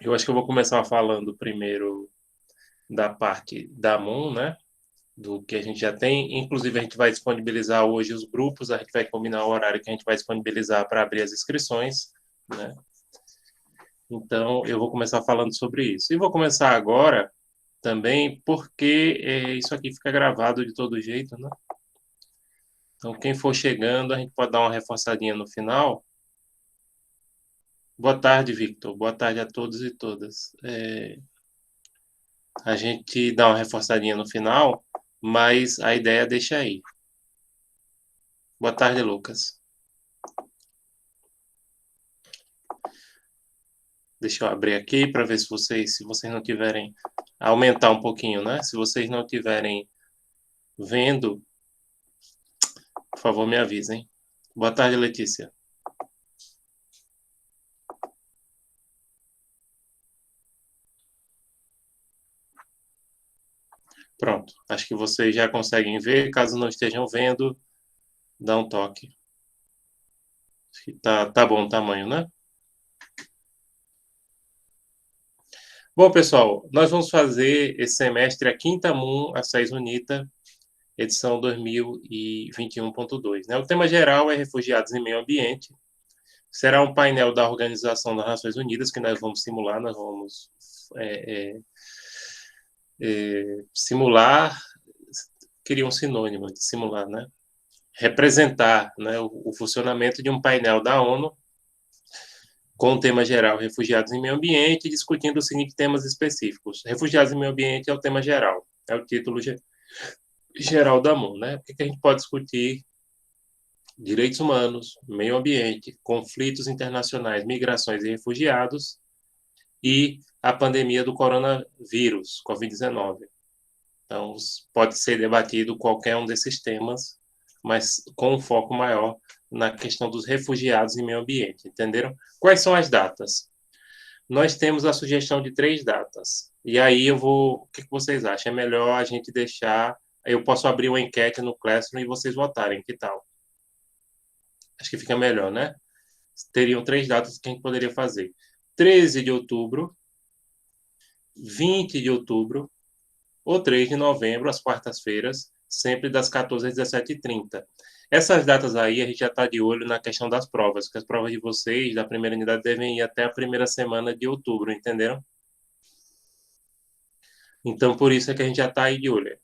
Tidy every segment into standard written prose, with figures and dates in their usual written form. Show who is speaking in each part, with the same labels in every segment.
Speaker 1: Eu acho que eu vou começar falando primeiro da parte da MUN, né? Do que a gente já tem. Inclusive, a gente vai disponibilizar hoje os grupos, a gente vai combinar o horário que a gente vai disponibilizar para abrir as inscrições, né? Então, eu vou começar falando sobre isso. E vou começar agora também porque isso aqui fica gravado de todo jeito, né? Então, quem for chegando, a gente pode dar uma reforçadinha no final. Boa tarde, Victor. Boa tarde a todos e todas. A gente dá uma reforçadinha no final, mas a ideia deixa aí. Boa tarde, Lucas. Deixa eu abrir aqui para ver se vocês não tiverem aumentar um pouquinho, né? Se vocês não tiverem vendo, por favor, me avisem. Boa tarde, Letícia. Pronto. Acho que vocês já conseguem ver. Caso não estejam vendo, dá um toque. Acho que tá bom o tamanho, né? Bom, pessoal, nós vamos fazer esse semestre a quinta MUN, a 6 UNITA, edição 2021.2. Né? O tema geral é refugiados em meio ambiente. Será um painel da Organização das Nações Unidas que nós vamos simular, nós vamos é, simular, queria um sinônimo de simular, né? Representar, né, o funcionamento de um painel da ONU com o tema geral Refugiados em Meio Ambiente, discutindo os seguintes temas específicos. Refugiados em Meio Ambiente é o tema geral, é o título geral da MUN, né? O que a gente pode discutir? Direitos humanos, meio ambiente, conflitos internacionais, migrações e refugiados e a pandemia do coronavírus, Covid-19. Então, pode ser debatido qualquer um desses temas, mas com um foco maior na questão dos refugiados e meio ambiente, entenderam? Quais são as datas? Nós temos a sugestão de 3 datas. E aí eu vou. O que vocês acham? É melhor a gente deixar. Eu posso abrir uma enquete no Classroom e vocês votarem. Que tal? Acho que fica melhor, né? Teriam 3 datas que a gente poderia fazer: 13 de outubro, 20 de outubro ou 3 de novembro, às quartas-feiras, sempre das 14 às 17h30. Essas datas aí a gente já está de olho na questão das provas, que as provas de vocês da primeira unidade devem ir até a primeira semana de outubro, entenderam? Então, por isso é que a gente já está aí de olho.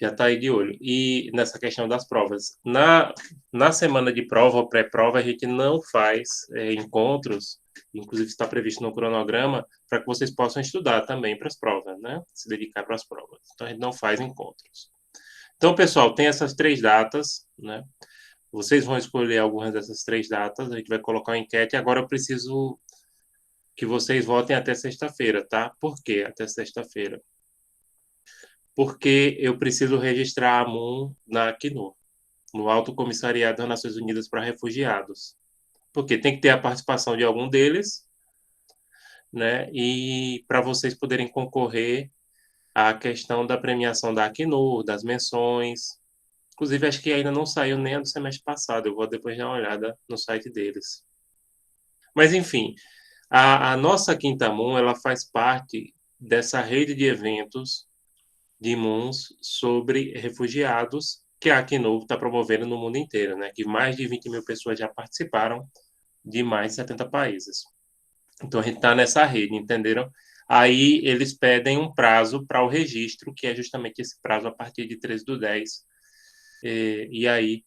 Speaker 1: Já está aí de olho. E nessa questão das provas. Na semana de prova ou pré-prova, a gente não faz encontros, inclusive está previsto no cronograma, para que vocês possam estudar também para as provas, né? Se dedicar para as provas. Então, a gente não faz encontros. Então, pessoal, tem essas 3 datas, né? Vocês vão escolher algumas dessas 3 datas, a gente vai colocar uma enquete. Agora eu preciso que vocês votem até sexta-feira, tá? Por quê até sexta-feira? Porque eu preciso registrar a MUN na Acnur, no Alto Comissariado das Nações Unidas para Refugiados. Porque tem que ter a participação de algum deles, né? E para vocês poderem concorrer à questão da premiação da Acnur, das menções. Inclusive, acho que ainda não saiu nem a do semestre passado. Eu vou depois dar uma olhada no site deles. Mas, enfim, a nossa Quinta MUN, ela faz parte dessa rede de eventos de MUNs sobre refugiados que a Acnur está promovendo no mundo inteiro, né? Que mais de 20 mil pessoas já participaram de mais de 70 países. Então, a gente está nessa rede, entenderam? Aí, eles pedem um prazo para o registro, que é justamente esse prazo a partir de 13/10. E aí,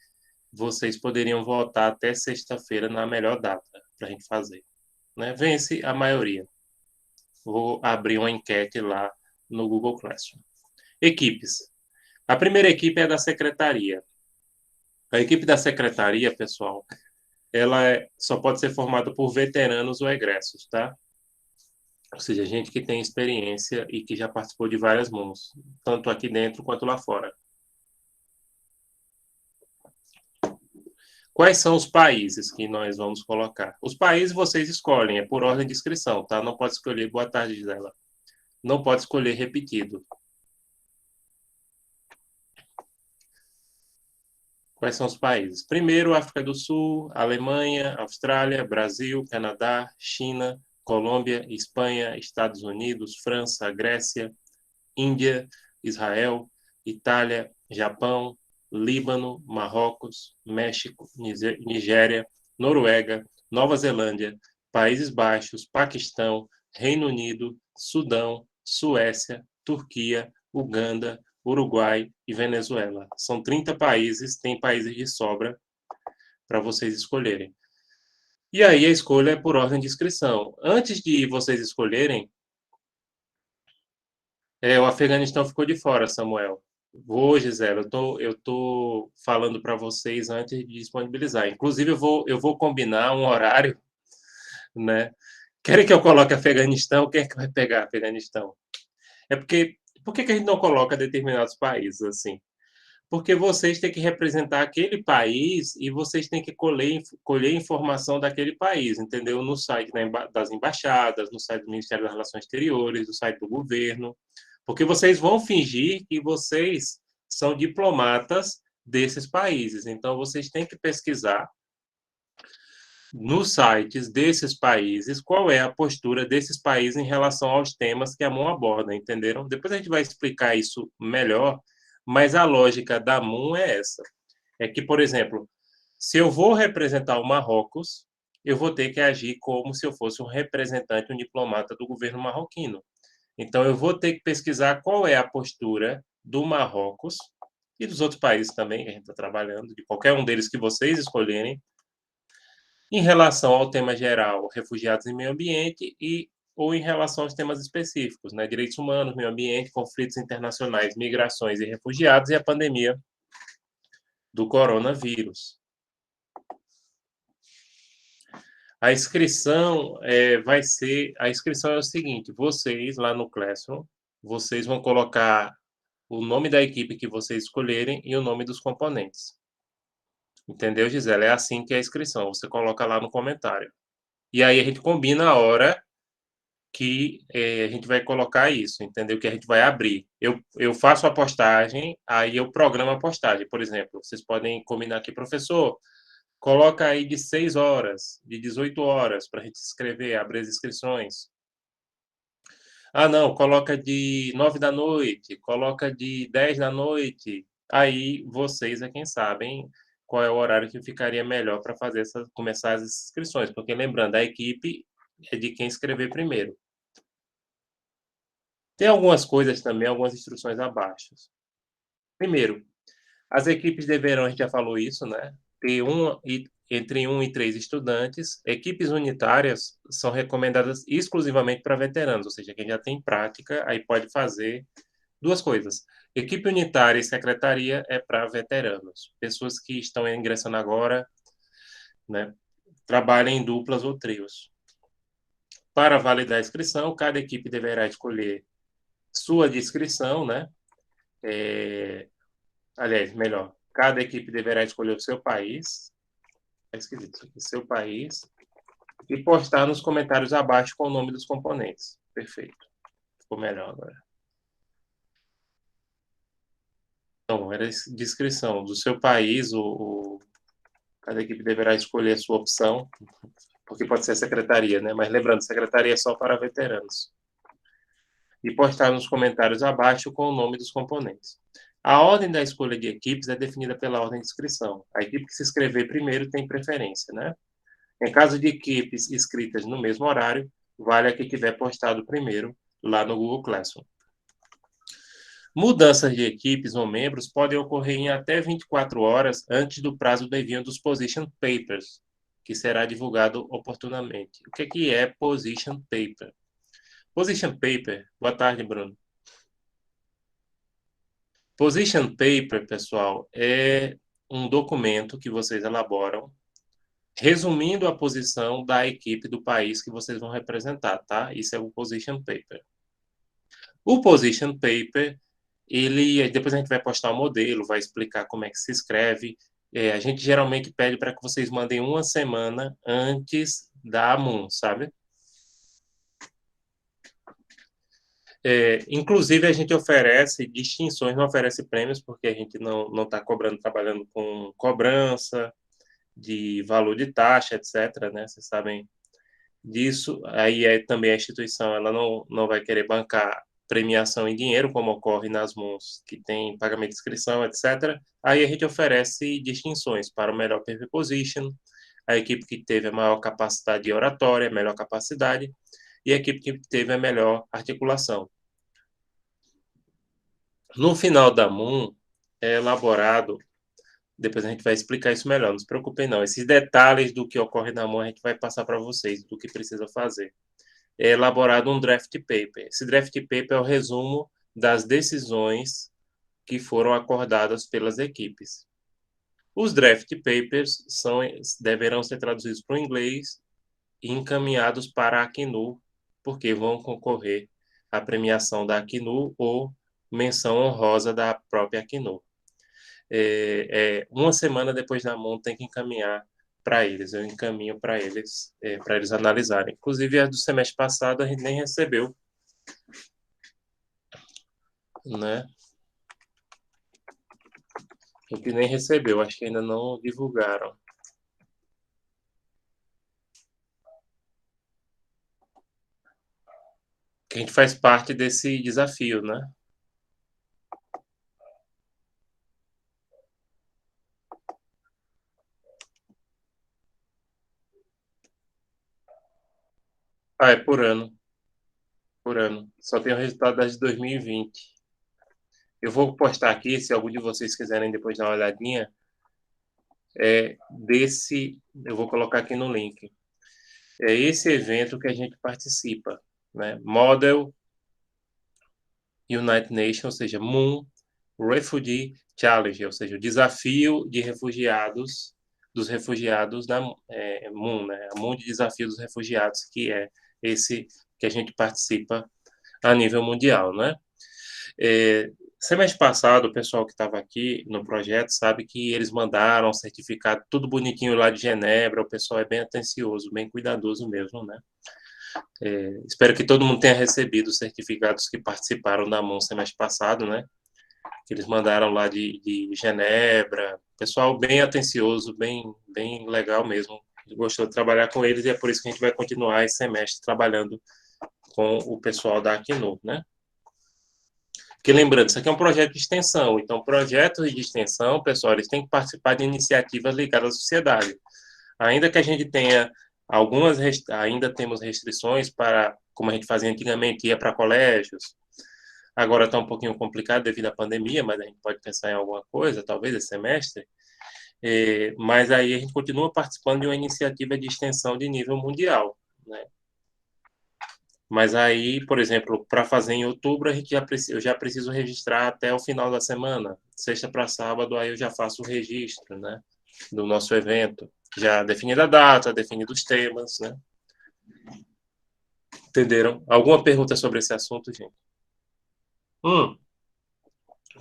Speaker 1: vocês poderiam votar até sexta-feira na melhor data para a gente fazer. Né? Vence a maioria. Vou abrir uma enquete lá no Google Classroom. Equipes. A primeira equipe é da secretaria. A equipe da secretaria, pessoal, só pode ser formada por veteranos ou egressos, tá? Ou seja, gente que tem experiência e que já participou de várias MUNs, tanto aqui dentro quanto lá fora. Quais são os países que nós vamos colocar? Os países vocês escolhem, é por ordem de inscrição, tá? Não pode escolher boa tarde, Gisela. Não pode escolher repetido. Quais são os países? Primeiro, África do Sul, Alemanha, Austrália, Brasil, Canadá, China, Colômbia, Espanha, Estados Unidos, França, Grécia, Índia, Israel, Itália, Japão, Líbano, Marrocos, México, Nigéria, Noruega, Nova Zelândia, Países Baixos, Paquistão, Reino Unido, Sudão, Suécia, Turquia, Uganda, Uruguai e Venezuela. São 30 países, tem países de sobra para vocês escolherem. E aí a escolha é por ordem de inscrição. Antes de vocês escolherem, o Afeganistão ficou de fora, Samuel. Vou, Gisela, eu tô falando para vocês antes de disponibilizar. Inclusive, eu vou combinar um horário, né? Querem que eu coloque Afeganistão? Quem é que vai pegar Afeganistão? É porque, por que que a gente não coloca determinados países assim? Porque vocês têm que representar aquele país e vocês têm que colher informação daquele país, entendeu? No site das embaixadas, no site do Ministério das Relações Exteriores, no site do governo, porque vocês vão fingir que vocês são diplomatas desses países. Então, vocês têm que pesquisar nos sites desses países qual é a postura desses países em relação aos temas que a MON aborda, entenderam? Depois a gente vai explicar isso melhor, mas a lógica da MON é essa. É que, por exemplo, se eu vou representar o Marrocos, eu vou ter que agir como se eu fosse um representante, um diplomata do governo marroquino. Então, eu vou ter que pesquisar qual é a postura do Marrocos e dos outros países também que a gente está trabalhando, de qualquer um deles que vocês escolherem, em relação ao tema geral, refugiados e meio ambiente, ou em relação aos temas específicos, né? Direitos humanos, meio ambiente, conflitos internacionais, migrações e refugiados e a pandemia do coronavírus. A inscrição a inscrição é o seguinte, vocês lá no Classroom, vocês vão colocar o nome da equipe que vocês escolherem e o nome dos componentes. Entendeu, Gisela? É assim que é a inscrição, você coloca lá no comentário. E aí a gente combina a hora que a gente vai colocar isso, entendeu? Que a gente vai abrir. Eu faço a postagem, aí eu programo a postagem. Por exemplo, vocês podem combinar aqui, professor, coloca aí de 6 horas, de 18 horas, para a gente escrever, abrir as inscrições. Ah, não, coloca de 9 da noite, coloca de 10 da noite. Aí vocês é quem sabem qual é o horário que ficaria melhor para fazer começar as inscrições, porque lembrando, a equipe é de quem escrever primeiro. Tem algumas coisas também, algumas instruções abaixo. Primeiro, as equipes deverão, a gente já falou isso, né? Ter entre 1 e 3 estudantes. Equipes unitárias são recomendadas exclusivamente para veteranos, ou seja, quem já tem prática, aí pode fazer duas coisas. Equipe unitária e secretaria é para veteranos, pessoas que estão ingressando agora, né? Trabalhem em duplas ou trios. Para validar a inscrição, cada equipe deverá escolher sua descrição, né? Aliás, melhor, cada equipe deverá escolher o seu país, é esquisito isso aqui, seu país, e postar nos comentários abaixo com o nome dos componentes. Perfeito. Ficou melhor agora. Então, era a descrição do seu país, cada equipe deverá escolher a sua opção, porque pode ser a secretaria, né? Mas lembrando, secretaria é só para veteranos. E postar nos comentários abaixo com o nome dos componentes. A ordem da escolha de equipes é definida pela ordem de inscrição. A equipe que se inscrever primeiro tem preferência, né? Em caso de equipes inscritas no mesmo horário, vale a que tiver postado primeiro lá no Google Classroom. Mudanças de equipes ou membros podem ocorrer em até 24 horas antes do prazo do envio dos Position Papers, que será divulgado oportunamente. O que é Position Paper? Position Paper, boa tarde, Bruno. Position Paper, pessoal, é um documento que vocês elaboram resumindo a posição da equipe do país que vocês vão representar, tá? Isso é o Position Paper. O Position Paper, depois a gente vai postar o modelo, vai explicar como é que se escreve. A gente geralmente pede para que vocês mandem uma semana antes da MUN, sabe? Inclusive, a gente oferece distinções, não oferece prêmios, porque a gente não está trabalhando com cobrança de valor de taxa, etc., né? Vocês sabem disso, aí é também a instituição, ela não vai querer bancar premiação em dinheiro, como ocorre nas MUNs, que tem pagamento de inscrição, etc. Aí a gente oferece distinções para o melhor paper position, a equipe que teve a maior capacidade de oratória, a melhor capacidade, e a equipe que teve a melhor articulação. No final da MUN, é elaborado, depois a gente vai explicar isso melhor, não se preocupem não, esses detalhes do que ocorre na MUN a gente vai passar para vocês, do que precisa fazer. É elaborado um draft paper. Esse draft paper é o resumo das decisões que foram acordadas pelas equipes. Os draft papers deverão ser traduzidos para o inglês e encaminhados para a Acnu, porque vão concorrer à premiação da Acnu ou menção honrosa da própria Acnu. Uma semana depois da MON tem que encaminhar para eles. Eu encaminho para eles analisarem. Inclusive, a do semestre passado a gente nem recebeu, né? A gente nem recebeu, acho que ainda não divulgaram. Que a gente faz parte desse desafio, né? Ah, é por ano, por ano. Só tem o resultado das de 2020. Eu vou postar aqui, se algum de vocês quiserem depois dar uma olhadinha, eu vou colocar aqui no link. É esse evento que a gente participa, né? Model United Nations, ou seja, Moon Refugee Challenge, ou seja, o desafio de refugiados, dos refugiados da Moon, né? A Moon de Desafio dos Refugiados, que é esse que a gente participa a nível mundial, né? Semestre passado, o pessoal que estava aqui no projeto sabe que eles mandaram um certificado tudo bonitinho lá de Genebra, o pessoal é bem atencioso, bem cuidadoso mesmo, né? Espero que todo mundo tenha recebido os certificados que participaram da MON semestre passado, né? Que eles mandaram lá de Genebra. Pessoal bem atencioso, bem legal mesmo. Gostou de trabalhar com eles e é por isso que a gente vai continuar esse semestre trabalhando com o pessoal da Acnu, né? Porque lembrando, isso aqui é um projeto de extensão. Então, projetos de extensão, pessoal, eles têm que participar de iniciativas ligadas à sociedade. Ainda que a gente tenha ainda temos restrições para, como a gente fazia antigamente, ia para colégios. Agora está um pouquinho complicado devido à pandemia, mas a gente pode pensar em alguma coisa, talvez esse semestre. Mas aí a gente continua participando de uma iniciativa de extensão de nível mundial, né? Mas aí, por exemplo, para fazer em outubro, eu já preciso registrar até o final da semana. Sexta para sábado, aí eu já faço o registro, né, do nosso evento. Já definida a data, definidos os temas, né? Entenderam? Alguma pergunta sobre esse assunto, gente? Hum,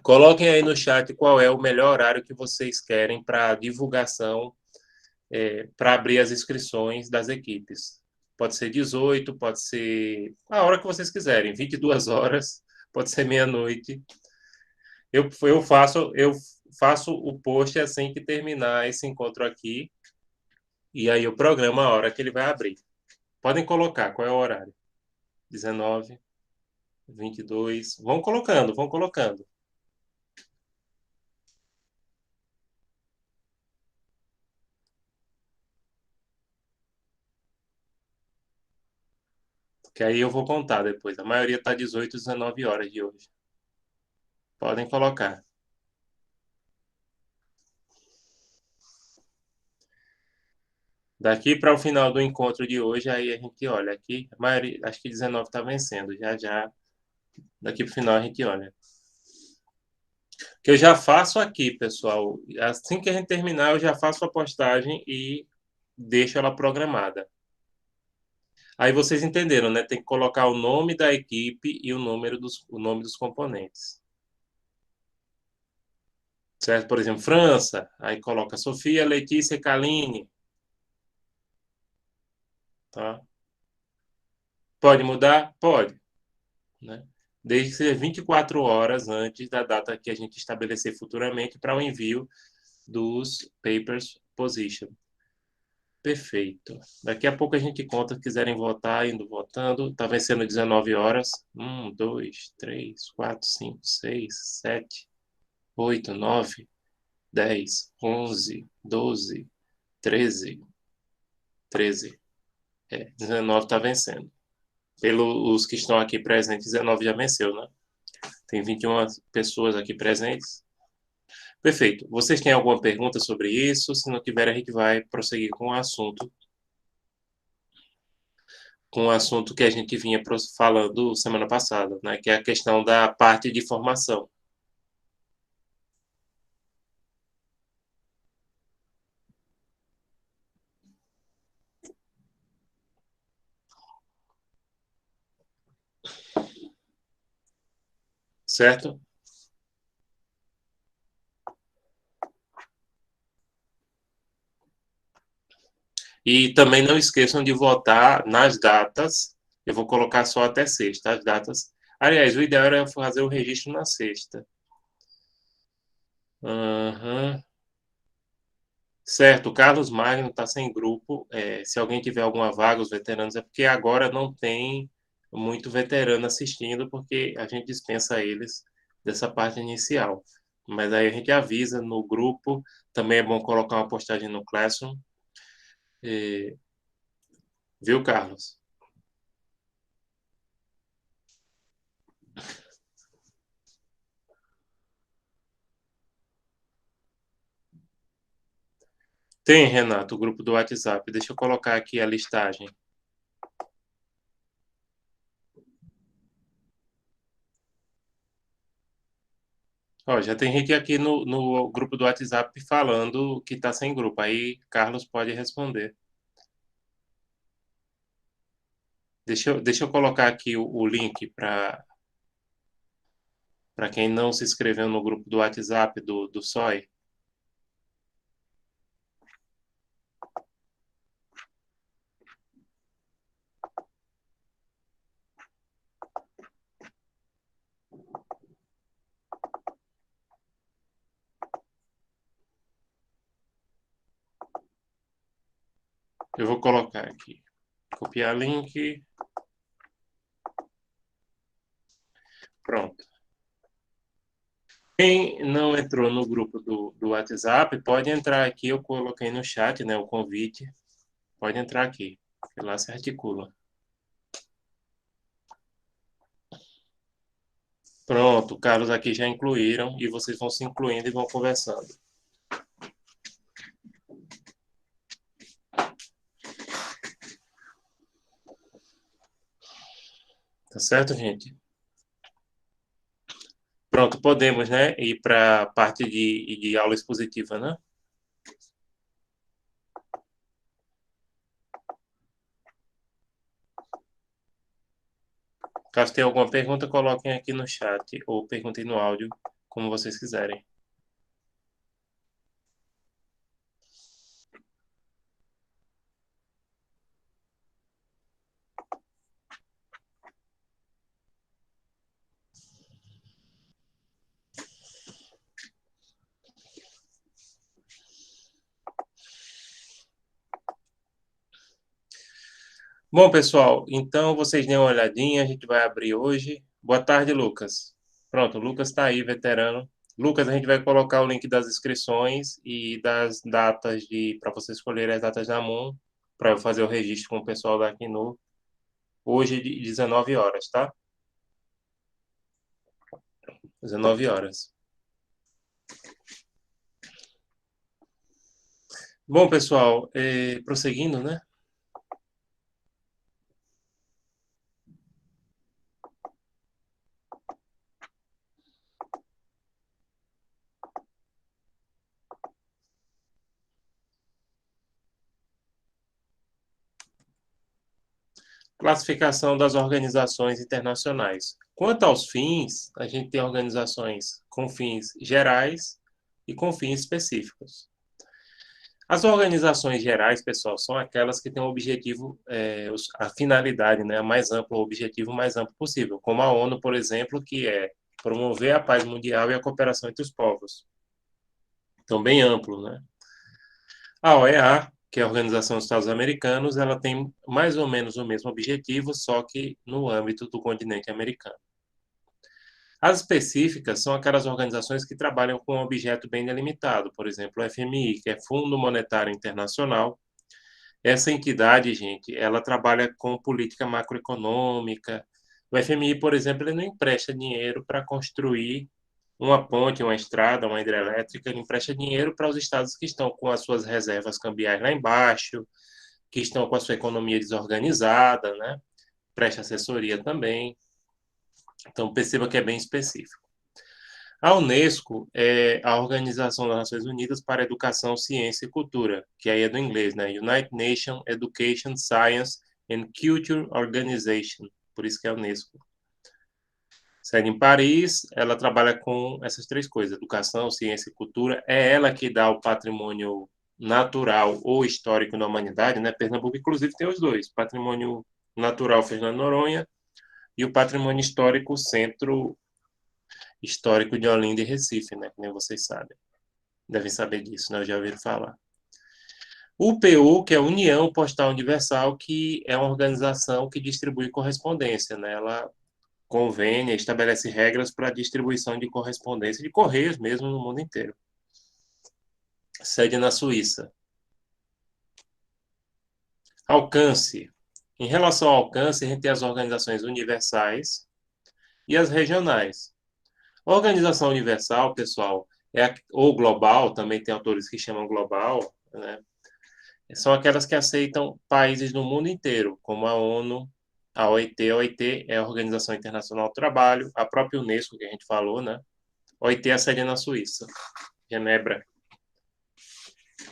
Speaker 1: Coloquem aí no chat qual é o melhor horário que vocês querem para divulgação, para abrir as inscrições das equipes. Pode ser 18, pode ser a hora que vocês quiserem, 22 horas, pode ser meia-noite. Eu faço o post assim que terminar esse encontro aqui, e aí eu programo a hora que ele vai abrir. Podem colocar qual é o horário. 19, 22. Vão colocando, vão colocando. Que aí eu vou contar depois. A maioria está 18, 19 horas de hoje. Podem colocar. Daqui para o final do encontro de hoje, aí a gente olha aqui. A maioria, acho que 19 está vencendo. Já, já. Daqui para o final a gente olha. Que eu já faço aqui, pessoal. Assim que a gente terminar, eu já faço a postagem e deixo ela programada. Aí vocês entenderam, né? Tem que colocar o nome da equipe e o nome dos componentes. Certo? Por exemplo, França, aí coloca Sofia, Letícia, Kaline, tá? Pode mudar? Pode, né? Desde que seja 24 horas antes da data que a gente estabelecer futuramente para o envio dos papers position. Perfeito. Daqui a pouco a gente conta, se quiserem votar, indo votando. Tá vencendo 19 horas. 2, 3, 4, 5, 6, 7, 8, 9, 10, 11, 12, 13, 13. 19 tá vencendo. Pelos que estão aqui presentes, 19 já venceu, né? Tem 21 pessoas aqui presentes. Perfeito. Vocês têm alguma pergunta sobre isso? Se não tiver, a gente vai prosseguir com o assunto que a gente vinha falando semana passada, né? Que é a questão da parte de formação. Certo? E também não esqueçam de votar nas datas. Eu vou colocar só até sexta, as datas. Aliás, o ideal era fazer o registro na sexta. Uhum. Certo, o Carlos Magno está sem grupo. Se alguém tiver alguma vaga, os veteranos, é porque agora não tem muito veterano assistindo, porque a gente dispensa eles dessa parte inicial. Mas aí a gente avisa no grupo. Também é bom colocar uma postagem no Classroom. Eh, Viu, Carlos? Tem, Renato, o grupo do WhatsApp. Deixa eu colocar aqui a listagem. Ó, já tem gente aqui no grupo do WhatsApp falando que está sem grupo. Aí, Carlos pode responder. Deixa eu colocar aqui o link para quem não se inscreveu no grupo do WhatsApp do SOI. Eu vou colocar aqui. Copiar link. Pronto. Quem não entrou no grupo do WhatsApp, pode entrar aqui. Eu coloquei no chat, né, o convite. Pode entrar aqui. Que lá se articula. Pronto, Carlos aqui já incluíram e vocês vão se incluindo e vão conversando. Tá certo, gente? Pronto, podemos, né, ir para a parte de aula expositiva, né? Caso tenha alguma pergunta, coloquem aqui no chat ou perguntem no áudio, como vocês quiserem. Bom, pessoal, então vocês deem uma olhadinha, a gente vai abrir hoje. Boa tarde, Lucas. Pronto, o Lucas está aí, veterano. Lucas, a gente vai colocar o link das inscrições e das datas para você escolher as datas da MON, para eu fazer o registro com o pessoal da Acnur, hoje de 19 horas, tá? 19 horas. Bom, pessoal, prosseguindo, né? Classificação das organizações internacionais. Quanto aos fins, a gente tem organizações com fins gerais e com fins específicos. As organizações gerais, pessoal, são aquelas que têm o objetivo, a finalidade, né, a mais ampla, o objetivo mais amplo possível, como a ONU, por exemplo, que é promover a paz mundial e a cooperação entre os povos. Então, bem amplo, né? A OEA que é a Organização dos Estados Americanos, ela tem mais ou menos o mesmo objetivo, só que no âmbito do continente americano. As específicas são aquelas organizações que trabalham com um objeto bem delimitado, por exemplo, o FMI, que é Fundo Monetário Internacional. Essa entidade, gente, ela trabalha com política macroeconômica. O FMI, por exemplo, ele não empresta dinheiro para construir uma ponte, uma estrada, uma hidrelétrica, ele empresta dinheiro para os estados que estão com as suas reservas cambiais lá embaixo, que estão com a sua economia desorganizada, né? Presta assessoria também. Então, perceba que é bem específico. A Unesco é a Organização das Nações Unidas para a Educação, Ciência e Cultura, que aí é do inglês, né? United Nations Education, Science and Culture Organization, por isso que é a Unesco. Sede em Paris, ela trabalha com essas três coisas: educação, ciência e cultura. É ela que dá o patrimônio natural ou histórico da humanidade, né? Pernambuco, inclusive, tem os dois: patrimônio natural Fernando Noronha e o patrimônio histórico Centro Histórico de Olinda e Recife, né? Que nem vocês sabem. Devem saber disso, né? Eu já ouviram falar. O UPU, que é a União Postal Universal, que é uma organização que distribui correspondência, né? Ela convênia, estabelece regras para a distribuição de correspondência de correios mesmo no mundo inteiro. Sede na Suíça. Alcance. Em relação ao alcance, a gente tem as organizações universais e as regionais. A organização universal, pessoal, ou global, também tem autores que chamam global, né? São aquelas que aceitam países no mundo inteiro, como a ONU, a OIT. A OIT é a Organização Internacional do Trabalho, a própria Unesco, que a gente falou, né? A OIT é a sede na Suíça, Genebra.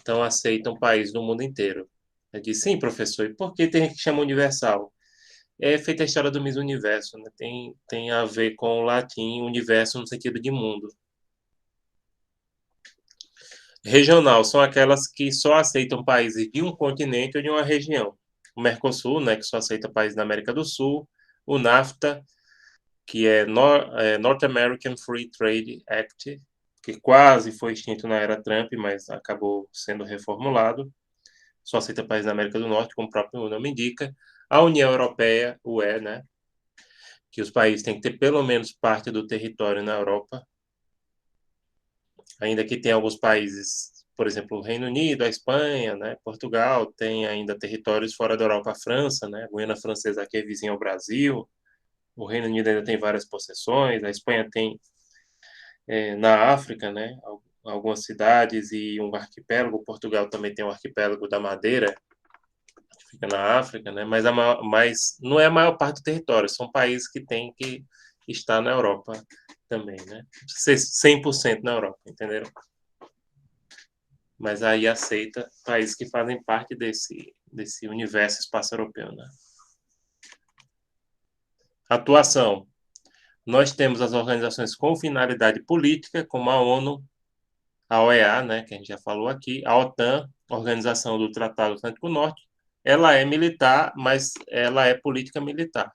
Speaker 1: Então, aceitam países do mundo inteiro. Eu disse, sim, professor, e por que tem gente que chama universal? É feita a história do Miss Universo, né? Tem a ver com o latim, universo no sentido de mundo. Regional são aquelas que só aceitam países de um continente ou de uma região. O Mercosul, né, que só aceita países da América do Sul. O NAFTA, que é North American Free Trade Act, que quase foi extinto na era Trump, mas acabou sendo reformulado. Só aceita países da América do Norte, como o próprio nome indica. A União Europeia, UE, né, que os países têm que ter pelo menos parte do território na Europa, ainda que tem alguns países, por exemplo, o Reino Unido, a Espanha, né, Portugal, tem ainda territórios fora da Europa, a França, né, a Guiana Francesa aqui é vizinha ao Brasil, o Reino Unido ainda tem várias possessões, a Espanha tem na África, né, algumas cidades e um arquipélago, Portugal também tem o arquipélago da Madeira, que fica na África, né, mas não é a maior parte do território, são países que têm que estar na Europa também, né, ser 100% na Europa, entenderam? Mas aí aceita países que fazem parte desse universo espaço europeu, né? Atuação. Nós temos as organizações com finalidade política, como a ONU, a OEA, né, que a gente já falou aqui, a OTAN, Organização do Tratado Atlântico Norte. Ela é militar, mas ela é política militar.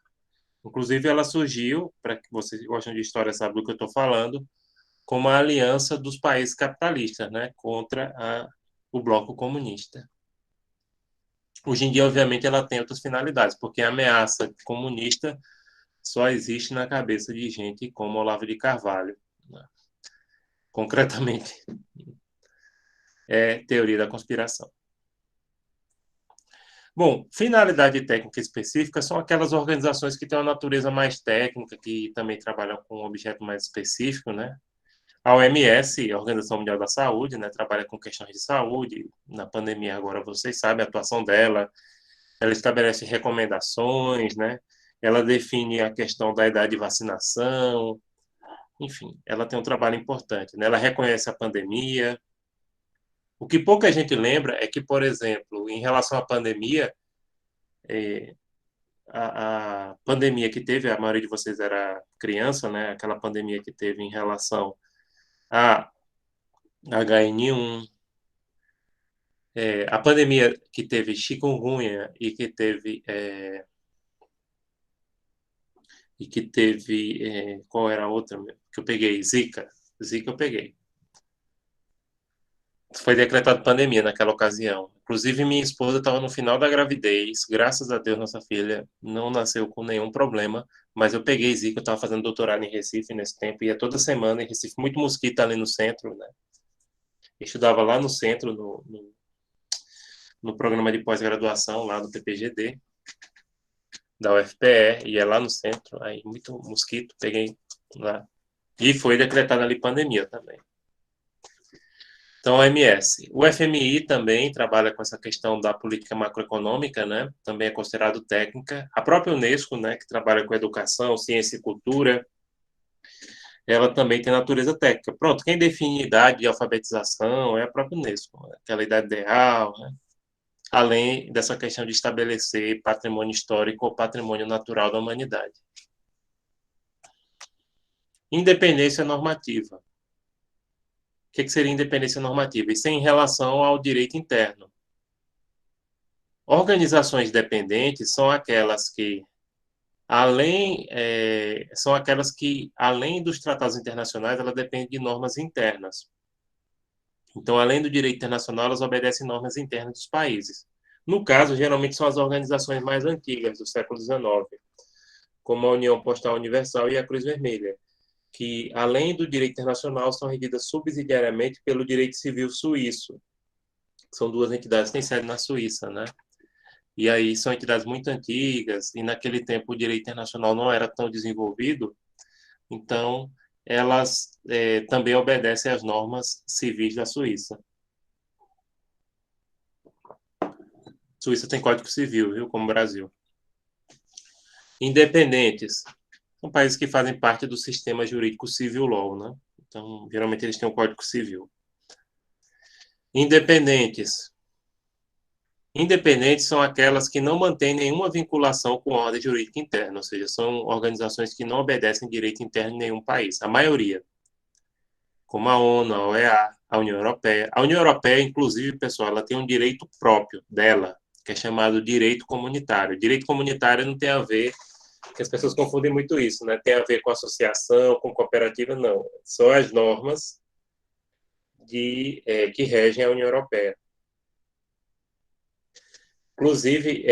Speaker 1: Inclusive, ela surgiu, para que vocês que gostam de história sabem do que eu estou falando, como a aliança dos países capitalistas, né, contra o bloco comunista. Hoje em dia, obviamente, ela tem outras finalidades, porque a ameaça comunista só existe na cabeça de gente como Olavo de Carvalho, né? Concretamente, é teoria da conspiração. Bom, finalidade técnica específica são aquelas organizações que têm uma natureza mais técnica, que também trabalham com um objeto mais específico, né? A OMS, a Organização Mundial da Saúde, né, trabalha com questões de saúde. Na pandemia, agora vocês sabem a atuação dela. Ela estabelece recomendações, né? Ela define a questão da idade de vacinação, enfim, ela tem um trabalho importante, né? Ela reconhece a pandemia. O que pouca gente lembra é que, por exemplo, em relação à pandemia, eh, a pandemia que teve, a maioria de vocês era criança, né? Aquela pandemia que teve em relação a HN1, a pandemia que teve chikungunya qual era a outra que eu peguei? Zika. Zika eu peguei. Foi decretado pandemia naquela ocasião. Inclusive, minha esposa estava no final da gravidez. Graças a Deus, nossa filha não nasceu com nenhum problema. Mas eu peguei Zika, eu estava fazendo doutorado em Recife nesse tempo, ia toda semana em Recife, muito mosquito ali no centro, né? Eu estudava lá no centro, no programa de pós-graduação, lá do PPGD, da UFPE, ia lá no centro, aí muito mosquito, peguei lá. E foi decretada ali pandemia também. Então, a OMS. O FMI também trabalha com essa questão da política macroeconômica, né? Também é considerado técnica. A própria Unesco, né, que trabalha com educação, ciência e cultura, ela também tem natureza técnica. Pronto, quem define idade de alfabetização é a própria Unesco, né? Aquela idade ideal, né? Além dessa questão de estabelecer patrimônio histórico ou patrimônio natural da humanidade. Independência normativa. O que seria independência normativa? Isso é em relação ao direito interno. Organizações dependentes são aquelas que, além dos tratados internacionais, ela depende de normas internas. Então, além do direito internacional, elas obedecem normas internas dos países. No caso, geralmente são as organizações mais antigas do século XIX, como a União Postal Universal e a Cruz Vermelha, que, além do direito internacional, são regidas subsidiariamente pelo direito civil suíço. São duas entidades que têm sede na Suíça, né? E aí são entidades muito antigas, e naquele tempo o direito internacional não era tão desenvolvido, então elas também obedecem às normas civis da Suíça. Suíça tem Código Civil, viu, como o Brasil. Independentes. São países que fazem parte do sistema jurídico civil law, né? Então, geralmente eles têm um Código Civil. Independentes. Independentes são aquelas que não mantêm nenhuma vinculação com a ordem jurídica interna, ou seja, são organizações que não obedecem direito interno em nenhum país, a maioria, como a ONU, a OEA, a União Europeia. A União Europeia, inclusive, pessoal, ela tem um direito próprio dela, que é chamado direito comunitário. Direito comunitário não tem a ver, porque as pessoas confundem muito isso, né? Tem a ver com associação, com cooperativa, não. São as normas que regem a União Europeia. Inclusive,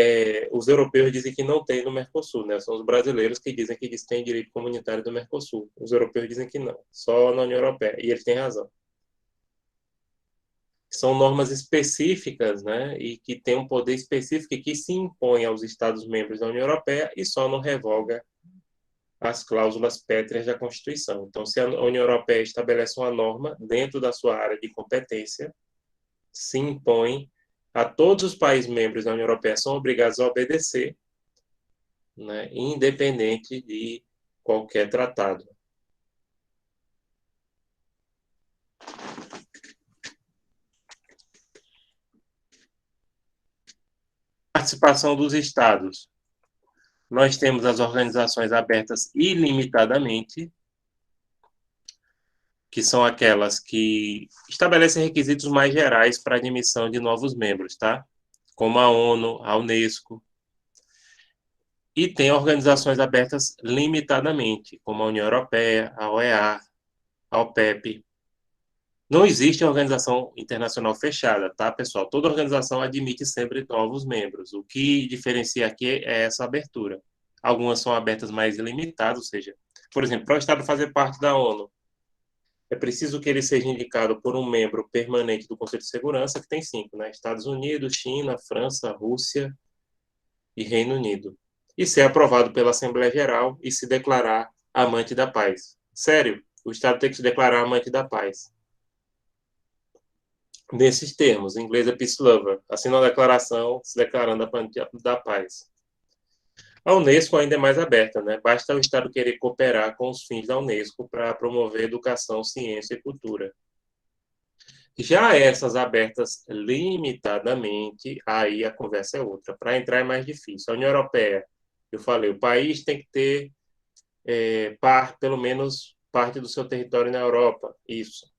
Speaker 1: os europeus dizem que não tem no Mercosul, né? São os brasileiros que dizem que eles têm direito comunitário do Mercosul. Os europeus dizem que não, só na União Europeia. E eles têm razão. São normas específicas, né? E que têm um poder específico e que se impõe aos Estados-membros da União Europeia e só não revoga as cláusulas pétreas da Constituição. Então, se a União Europeia estabelece uma norma dentro da sua área de competência, se impõe a todos os países membros da União Europeia, são obrigados a obedecer, né, independente de qualquer tratado. Participação dos Estados. Nós temos as organizações abertas ilimitadamente, que são aquelas que estabelecem requisitos mais gerais para a admissão de novos membros, tá? Como a ONU, a Unesco. E tem organizações abertas limitadamente, como a União Europeia, a OEA, a OPEP. Não existe organização internacional fechada, tá, pessoal? Toda organização admite sempre novos membros. O que diferencia aqui é essa abertura. Algumas são abertas mais limitadas, ou seja, por exemplo, para o Estado fazer parte da ONU, é preciso que ele seja indicado por um membro permanente do Conselho de Segurança, que tem 5, né? Estados Unidos, China, França, Rússia e Reino Unido. E ser aprovado pela Assembleia Geral e se declarar amante da paz. Sério, o Estado tem que se declarar amante da paz. Nesses termos, em inglês é peace lover, assina uma declaração se declarando amante da paz. A Unesco ainda é mais aberta, né? Basta o Estado querer cooperar com os fins da Unesco para promover educação, ciência e cultura. Já essas abertas limitadamente, aí a conversa é outra. Para entrar é mais difícil. A União Europeia, eu falei, o país tem que ter pelo menos parte do seu território na Europa. Isso.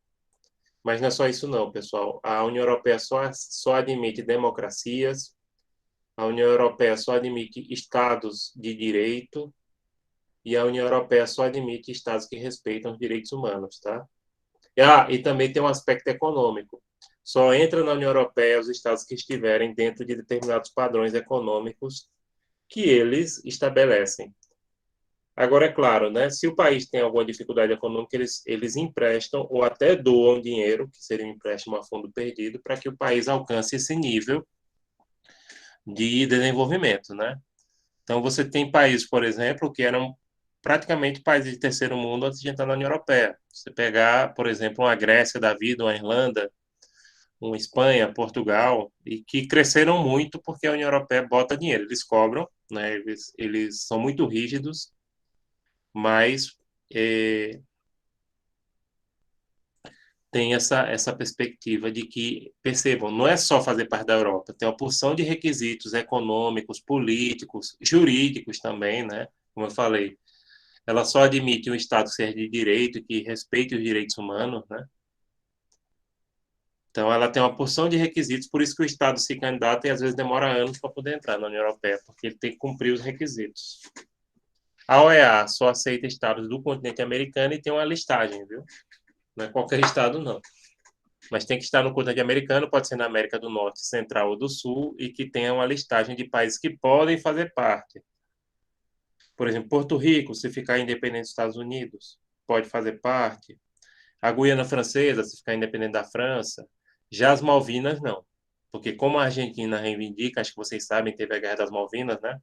Speaker 1: Mas não é só isso não, pessoal. A União Europeia só admite democracias, a União Europeia só admite estados de direito e a União Europeia só admite estados que respeitam os direitos humanos, tá? E também tem um aspecto econômico. Só entra na União Europeia os estados que estiverem dentro de determinados padrões econômicos que eles estabelecem. Agora, é claro, né, se o país tem alguma dificuldade econômica, eles emprestam ou até doam dinheiro, que seria um empréstimo a fundo perdido, para que o país alcance esse nível de desenvolvimento, né? Então, você tem países, por exemplo, que eram praticamente países de terceiro mundo antes de entrar na União Europeia. Você pegar, por exemplo, uma Grécia da vida, uma Irlanda, uma Espanha, Portugal, e que cresceram muito porque a União Europeia bota dinheiro. Eles cobram, né? Eles são muito rígidos, mas é, tem essa perspectiva de que, percebam, não é só fazer parte da Europa, tem uma porção de requisitos econômicos, políticos, jurídicos também, né? Como eu falei, ela só admite um Estado ser de direito e que respeite os direitos humanos, né? Então, ela tem uma porção de requisitos, por isso que o Estado se candidata e às vezes demora anos para poder entrar na União Europeia, porque ele tem que cumprir os requisitos. A OEA só aceita estados do continente americano e tem uma listagem, viu? Não é qualquer estado, não. Mas tem que estar no continente americano, pode ser na América do Norte, Central ou do Sul, e que tenha uma listagem de países que podem fazer parte. Por exemplo, Porto Rico, se ficar independente dos Estados Unidos, pode fazer parte. A Guiana Francesa, se ficar independente da França. Já as Malvinas, não. Porque como a Argentina reivindica, acho que vocês sabem, teve a Guerra das Malvinas, né?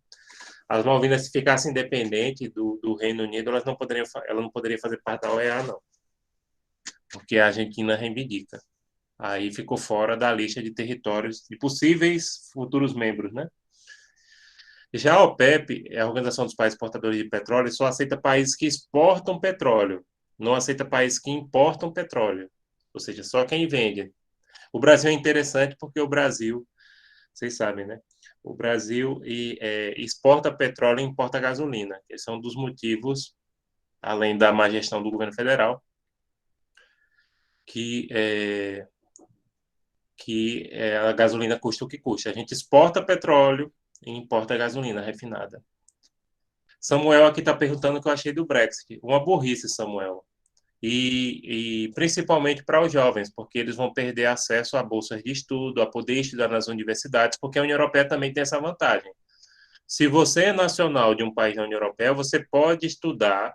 Speaker 1: As Malvinas, se ficassem independentes do Reino Unido, ela não poderia fazer parte da OEA, não. Porque a Argentina reivindica. Aí ficou fora da lista de territórios de possíveis futuros membros, né? Já a OPEP, é a Organização dos Países Exportadores de Petróleo, só aceita países que exportam petróleo, não aceita países que importam petróleo, ou seja, só quem vende. O Brasil é interessante porque o Brasil, vocês sabem, né? O Brasil exporta petróleo e importa gasolina. Esse é um dos motivos, além da má gestão do governo federal, que, é, a gasolina custa o que custa. A gente exporta petróleo e importa gasolina refinada. Samuel aqui está perguntando o que eu achei do Brexit. Uma burrice, Samuel. E principalmente para os jovens, porque eles vão perder acesso a bolsas de estudo, a poder estudar nas universidades, porque a União Europeia também tem essa vantagem. Se você é nacional de um país da União Europeia, você pode estudar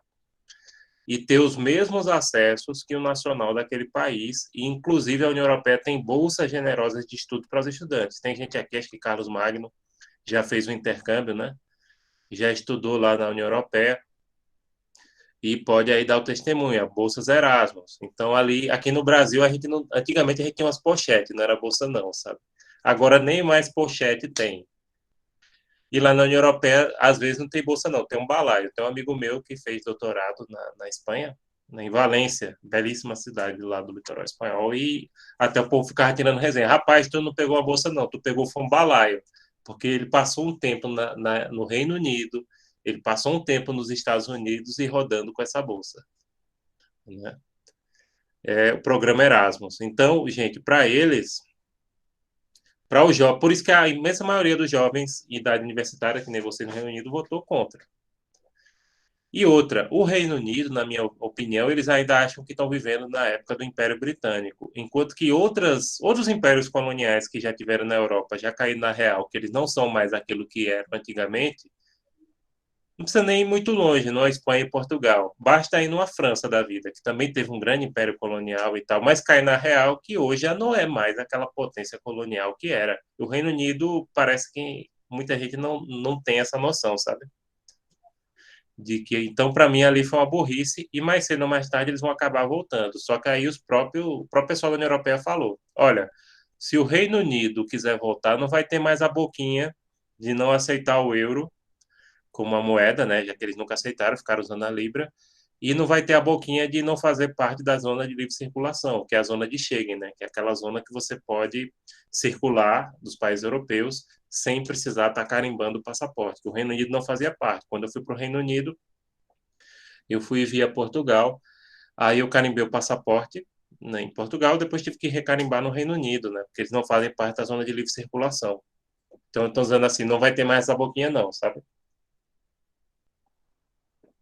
Speaker 1: e ter os mesmos acessos que o nacional daquele país, e inclusive a União Europeia tem bolsas generosas de estudo para os estudantes. Tem gente aqui, acho que Carlos Magno já fez o intercâmbio, né? Já estudou lá na União Europeia e pode aí dar o testemunho, bolsas Erasmus. Então ali, aqui no Brasil, a gente não, antigamente a gente tinha umas pochetes, não era bolsa não, sabe? Agora nem mais pochete tem. E lá na União Europeia, às vezes não tem bolsa não, tem um balaio. Tem um amigo meu que fez doutorado na Espanha, em Valência, belíssima cidade lá do litoral espanhol, e até o povo ficava tirando resenha. Rapaz, tu não pegou a bolsa não, tu pegou foi um balaio, porque ele passou um tempo no Reino Unido, ele passou um tempo nos Estados Unidos e rodando com essa bolsa, né? É o programa Erasmus. Então, gente, para eles, para os jovens, por isso que a imensa maioria dos jovens em idade universitária, que nem você no Reino Unido, votou contra. E outra, o Reino Unido, na minha opinião, eles ainda acham que estão vivendo na época do Império Britânico, enquanto que outros impérios coloniais que já tiveram na Europa já caíram na real, que eles não são mais aquilo que eram antigamente. Não precisa nem ir muito longe, não, Espanha e Portugal. Basta ir numa França da vida, que também teve um grande império colonial e tal, mas cai na real que hoje já não é mais aquela potência colonial que era. O Reino Unido parece que muita gente não tem essa noção, sabe? De que, então, para mim, ali foi uma burrice, e mais cedo ou mais tarde eles vão acabar voltando. Só que aí o próprio pessoal da União Europeia falou: olha, se o Reino Unido quiser voltar, não vai ter mais a boquinha de não aceitar o euro como uma moeda, né? Já que eles nunca aceitaram, ficaram usando a Libra, e não vai ter a boquinha de não fazer parte da zona de livre circulação, que é a zona de Schengen, né? Que é aquela zona que você pode circular dos países europeus sem precisar estar carimbando o passaporte. O Reino Unido não fazia parte. Quando eu fui para o Reino Unido, eu fui via Portugal, aí eu carimbei o passaporte, né, em Portugal, depois tive que recarimbar no Reino Unido, né? Porque eles não fazem parte da zona de livre circulação. Então, eu estou dizendo assim, não vai ter mais essa boquinha não, sabe?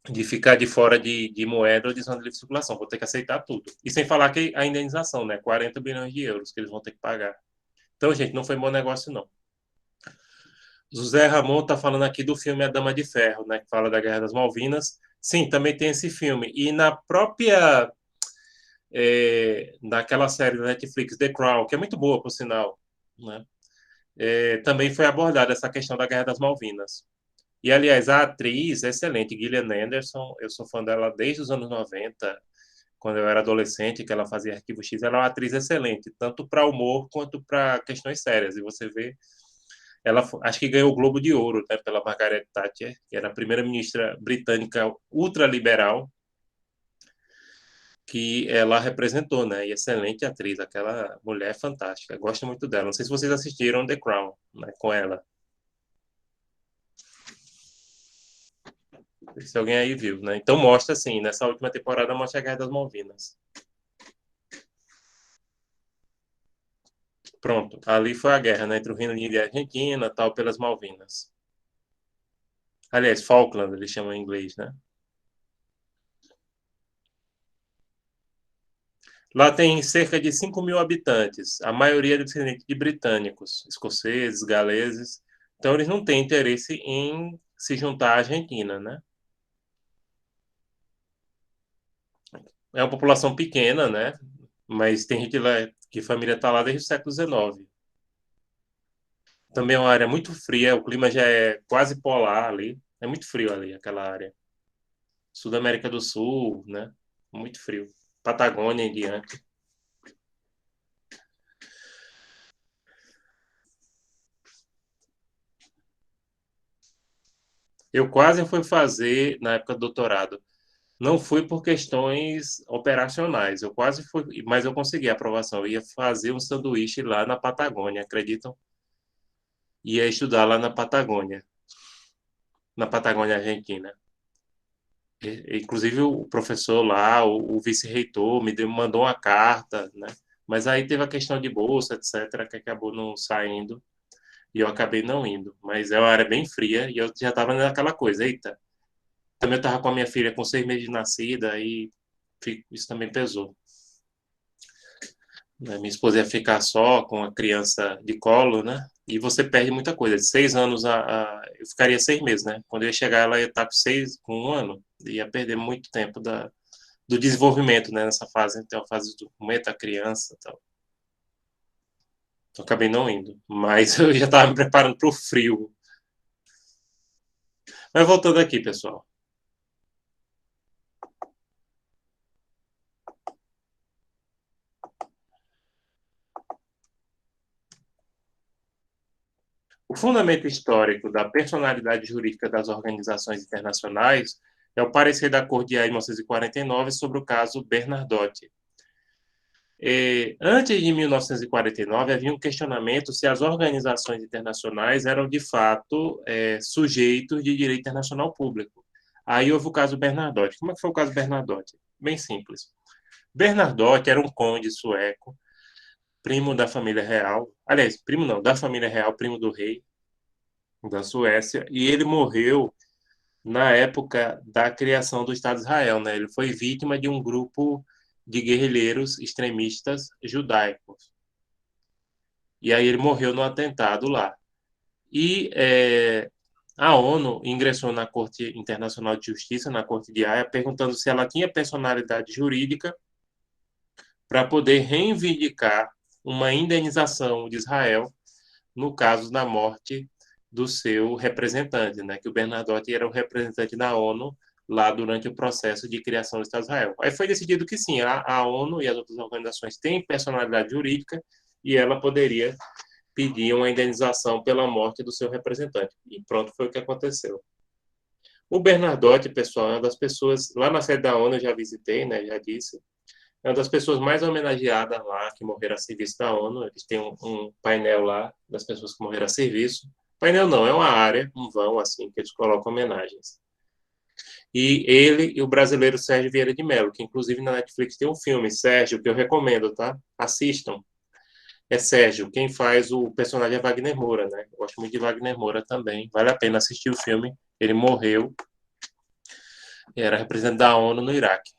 Speaker 1: de ficar de fora de moeda ou de zona de livre circulação. Vou ter que aceitar tudo. E sem falar que a indenização, né? 40 bilhões de euros que eles vão ter que pagar. Então, gente, não foi bom negócio, não. José Ramon está falando aqui do filme A Dama de Ferro, né? Que fala da Guerra das Malvinas. Sim, também tem esse filme. E na própria... naquela série da Netflix, The Crown, que é muito boa, por sinal, né? Também foi abordada essa questão da Guerra das Malvinas. E, aliás, a atriz é excelente, Gillian Anderson, eu sou fã dela desde os anos 90, quando eu era adolescente, que ela fazia Arquivo X, ela é uma atriz excelente, tanto para humor quanto para questões sérias. E você vê, ela acho que ganhou o Globo de Ouro, né, pela Margaret Thatcher, que era a primeira-ministra britânica ultraliberal, que ela representou, né? E excelente atriz, aquela mulher fantástica. Gosto muito dela. Não sei se vocês assistiram The Crown, né, com ela. Se alguém aí viu, né? Então mostra assim, nessa última temporada mostra a Guerra das Malvinas. Pronto, ali foi a guerra, né, entre o Reino Unido e a Argentina, tal, pelas Malvinas. Aliás, Falkland, eles chamam em inglês, né? Lá tem cerca de 5 mil habitantes, a maioria descendentes de britânicos, escoceses, galeses. Então eles não têm interesse em se juntar à Argentina, né? É uma população pequena, né? Mas tem gente lá que família está lá desde o século XIX. Também é uma área muito fria, o clima já é quase polar ali. É muito frio ali, aquela área. Sul da América do Sul, né? Muito frio. Patagônia em diante. Eu quase fui fazer na época do doutorado. Não fui por questões operacionais. Eu quase fui, mas eu consegui a aprovação. Eu ia fazer um sanduíche lá na Patagônia, acreditam? Ia estudar lá na Patagônia Argentina. Inclusive o professor lá, o vice-reitor, mandou uma carta, né? Mas aí teve a questão de bolsa, etc., que acabou não saindo e eu acabei não indo. Mas é uma área bem fria e eu já estava naquela coisa, eita. Também eu estava com a minha filha com 6 meses de nascida e isso também pesou. Né? Minha esposa ia ficar só com a criança de colo, né? E você perde muita coisa. De 6 anos eu ficaria 6 meses, né? Quando eu ia chegar, ela ia estar com 1 ano, ia perder muito tempo do desenvolvimento, né? Nessa fase, então a fase do momento da criança, e tal. Então acabei não indo, mas eu já estava me preparando para o frio. Mas voltando aqui, pessoal. O fundamento histórico da personalidade jurídica das organizações internacionais é o parecer da Corte de 1949 sobre o caso Bernardotti. Antes de 1949, havia um questionamento se as organizações internacionais eram, de fato, sujeitos de direito internacional público. Aí houve o caso Bernardotti. Como é que foi o caso Bernardotti? Bem simples. Bernardotti era um conde sueco, primo da família real. Aliás, primo não, da família real, primo do rei da Suécia. E ele morreu na época da criação do Estado de Israel, né? Ele foi vítima de um grupo de guerrilheiros extremistas judaicos. E aí ele morreu no atentado lá. E a ONU ingressou na Corte Internacional de Justiça, na Corte de Haia, perguntando se ela tinha personalidade jurídica para poder reivindicar uma indenização de Israel no caso da morte do seu representante, né? Que o Bernadotte era o representante da ONU lá durante o processo de criação do Estado de Israel. Aí foi decidido que sim, a ONU e as outras organizações têm personalidade jurídica e ela poderia pedir uma indenização pela morte do seu representante. E pronto, foi o que aconteceu. O Bernadotte, pessoal, é uma das pessoas, lá na sede da ONU eu já visitei, né, já disse, é uma das pessoas mais homenageadas lá, que morreram a serviço da ONU. Eles têm um painel lá das pessoas que morreram a serviço. Painel não, é uma área, um vão, assim, que eles colocam homenagens. E ele e o brasileiro Sérgio Vieira de Mello, que inclusive na Netflix tem um filme, Sérgio, que eu recomendo, tá? Assistam. É Sérgio, quem faz o personagem é Wagner Moura, né? Eu gosto muito de Wagner Moura também. Vale a pena assistir o filme. Ele morreu Era representante da ONU no Iraque.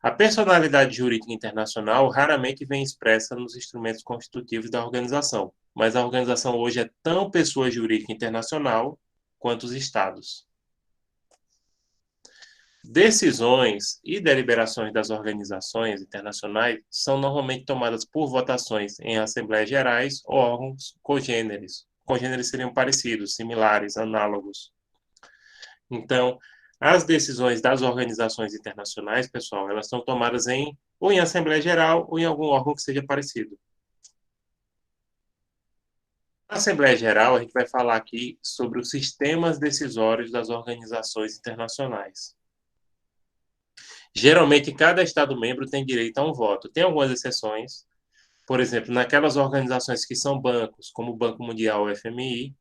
Speaker 1: A personalidade jurídica internacional raramente vem expressa nos instrumentos constitutivos da organização, mas a organização hoje é tão pessoa jurídica internacional quanto os estados. Decisões e deliberações das organizações internacionais são normalmente tomadas por votações em assembleias gerais ou órgãos congêneres. Congêneres seriam parecidos, similares, análogos. Então, as decisões das organizações internacionais, pessoal, elas são tomadas ou em Assembleia Geral ou em algum órgão que seja parecido. Na Assembleia Geral, a gente vai falar aqui sobre os sistemas decisórios das organizações internacionais. Geralmente, cada Estado-membro tem direito a um voto. Tem algumas exceções. Por exemplo, naquelas organizações que são bancos, como o Banco Mundial, o FMI,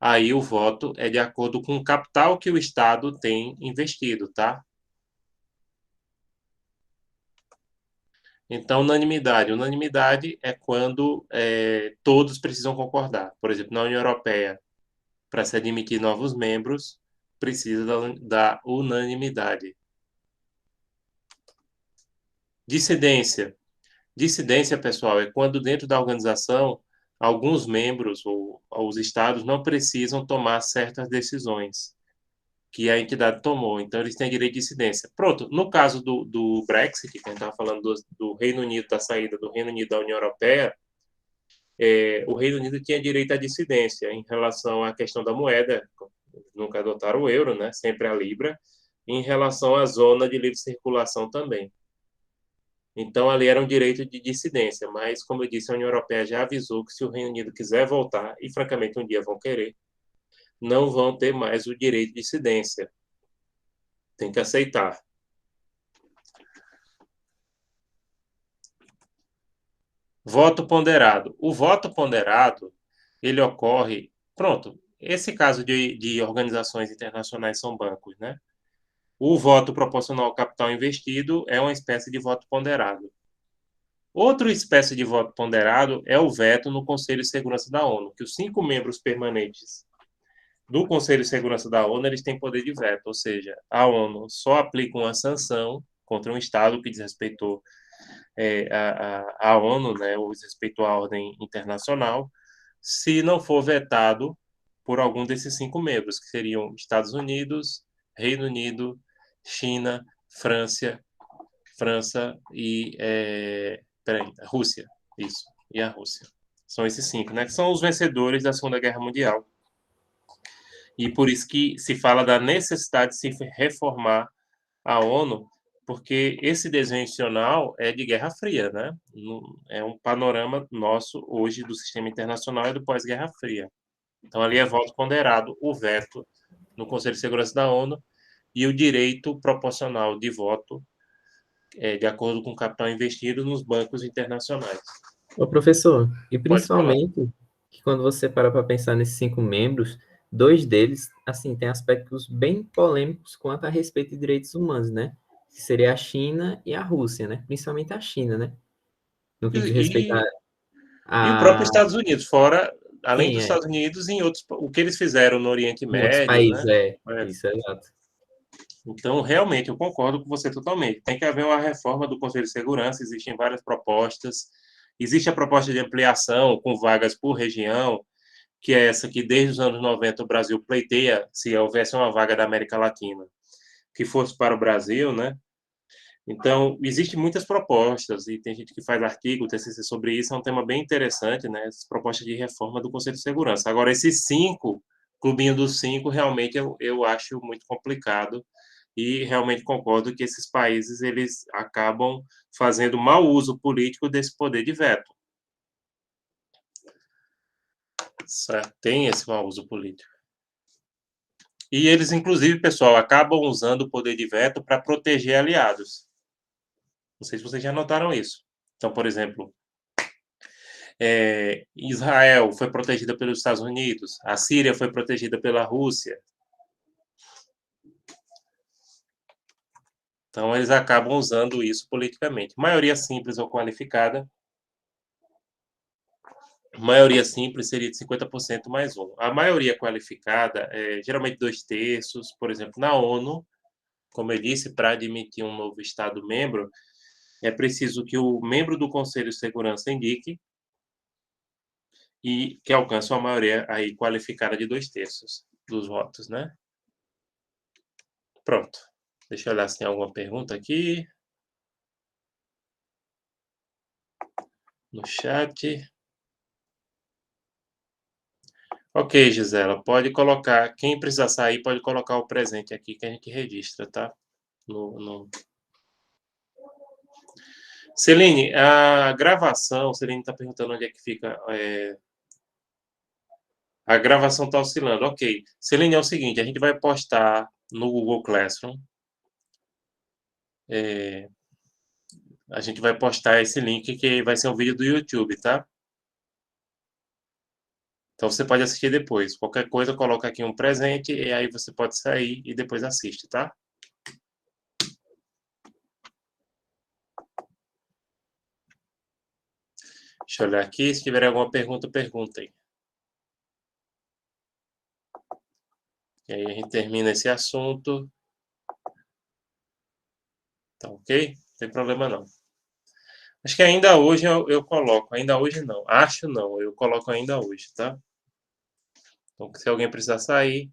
Speaker 1: aí o voto é de acordo com o capital que o Estado tem investido, tá? Então, unanimidade. Unanimidade é quando todos precisam concordar. Por exemplo, na União Europeia, para se admitir novos membros, precisa da unanimidade. Dissidência. Dissidência, pessoal, é quando dentro da organização alguns membros ou os estados não precisam tomar certas decisões que a entidade tomou. Então, eles têm direito de dissidência. Pronto, no caso do Brexit, que a gente estava falando do Reino Unido, da saída do Reino Unido da União Europeia, o Reino Unido tinha direito à dissidência em relação à questão da moeda, nunca adotaram o euro, né? Sempre a libra, e em relação à zona de livre circulação também. Então, ali era um direito de dissidência, mas, como eu disse, a União Europeia já avisou que se o Reino Unido quiser voltar, e francamente um dia vão querer, não vão ter mais o direito de dissidência. Tem que aceitar. Voto ponderado. O voto ponderado, ele ocorre... Pronto, esse caso de organizações internacionais são bancos, né? O voto proporcional ao capital investido é uma espécie de voto ponderado. Outra espécie de voto ponderado é o veto no Conselho de Segurança da ONU, que os 5 membros permanentes do Conselho de Segurança da ONU eles têm poder de veto, ou seja, a ONU só aplica uma sanção contra um Estado que desrespeitou a ONU, né, ou desrespeitou a ordem internacional, se não for vetado por algum desses 5 membros, que seriam Estados Unidos, Reino Unido, China, França e Rússia. Isso, e a Rússia. São esses 5, né? Que são os vencedores da Segunda Guerra Mundial. E por isso que se fala da necessidade de se reformar a ONU, porque esse desenho institucional é de Guerra Fria, né? É um panorama nosso hoje do sistema internacional e do pós-Guerra Fria. Então, ali é voto ponderado, o veto no Conselho de Segurança da ONU e o direito proporcional de voto de acordo com o capital investido nos bancos internacionais.
Speaker 2: Ô, professor, e
Speaker 1: Pode falar.
Speaker 2: principalmente que quando você para pensar nesses 5 membros, 2 deles, assim, têm aspectos bem polêmicos quanto a respeito de direitos humanos, né? Que seria a China e a Rússia, né? Principalmente a China, né? No que diz respeito
Speaker 1: E, e o próprio
Speaker 2: a
Speaker 1: Estados Unidos, fora, além
Speaker 2: sim,
Speaker 1: dos Estados Unidos, em outros, o que eles fizeram no Oriente
Speaker 2: em outros
Speaker 1: Médio,
Speaker 2: países,
Speaker 1: né?
Speaker 2: isso, exato.
Speaker 1: Então, realmente, eu concordo com você totalmente. Tem que haver uma reforma do Conselho de Segurança, existem várias propostas. Existe a proposta de ampliação com vagas por região, que é essa que desde os anos 90 o Brasil pleiteia, se houvesse uma vaga da América Latina, que fosse para o Brasil, né? Então, existem muitas propostas, e tem gente que faz artigo, TCC sobre isso, é um tema bem interessante, né? Essas propostas de reforma do Conselho de Segurança. Agora, esses 5, clubinho dos 5, realmente eu acho muito complicado, e realmente concordo que esses países, eles acabam fazendo mau uso político desse poder de veto. Certo? Tem esse mau uso político. E eles, inclusive, pessoal, acabam usando o poder de veto para proteger aliados. Não sei se vocês já notaram isso. Então, por exemplo, Israel foi protegida pelos Estados Unidos, a Síria foi protegida pela Rússia. Então, eles acabam usando isso politicamente. Maioria simples ou qualificada, Maioria simples seria de 50% mais um. A maioria qualificada é geralmente 2/3, por exemplo, na ONU, como eu disse, para admitir um novo Estado-membro, é preciso que o membro do Conselho de Segurança indique e que alcance uma maioria aí qualificada de 2/3 dos votos, né? Pronto. Deixa eu olhar se tem alguma pergunta aqui no chat. Ok, Gisela, pode colocar. Quem precisar sair, pode colocar o presente aqui que a gente registra, tá? Celine, a gravação, Celine está perguntando onde é que fica. A gravação está oscilando. Ok. Celine, é o seguinte: a gente vai postar no Google Classroom. A gente vai postar esse link que vai ser um vídeo do YouTube, tá? Então você pode assistir depois. Qualquer coisa, coloca aqui um presente e aí você pode sair e depois assiste, tá? Deixa eu olhar aqui. Se tiver alguma pergunta, perguntem. E aí a gente termina esse assunto. Tá ok? Não tem problema não. Acho que ainda hoje eu coloco. Ainda hoje não. Acho não. Eu coloco ainda hoje, tá? Então, se alguém precisar sair,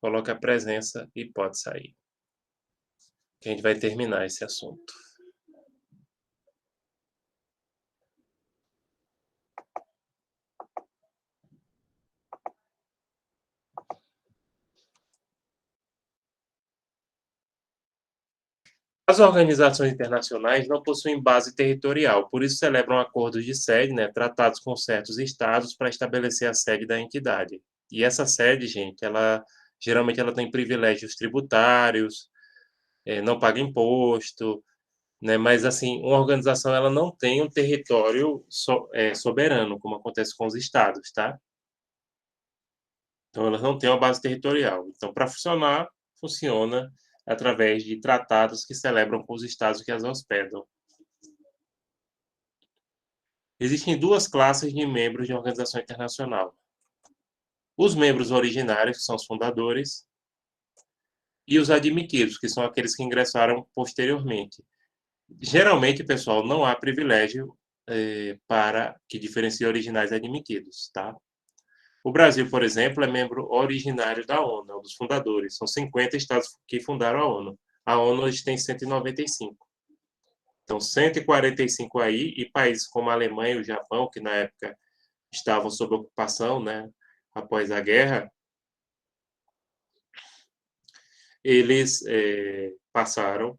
Speaker 1: coloque a presença e pode sair. Que a gente vai terminar esse assunto. As organizações internacionais não possuem base territorial, por isso celebram acordos de sede, né, tratados com certos estados para estabelecer a sede da entidade. E essa sede, gente, geralmente ela tem privilégios tributários, não paga imposto, né, mas assim, uma organização ela não tem um território soberano, como acontece com os estados, tá? Então elas não têm uma base territorial. Então, para funcionar, funciona através de tratados que celebram com os estados que as hospedam. Existem duas classes de membros de organização internacional. Os membros originários, que são os fundadores, e os admitidos, que são aqueles que ingressaram posteriormente. Geralmente, pessoal, não há privilégio para que diferencie originais e admitidos, tá? O Brasil, por exemplo, é membro originário da ONU, é um dos fundadores. São 50 estados que fundaram a ONU. A ONU hoje tem 195. Então, 145 aí, e países como a Alemanha e o Japão, que na época estavam sob ocupação, né, após a guerra, eles passaram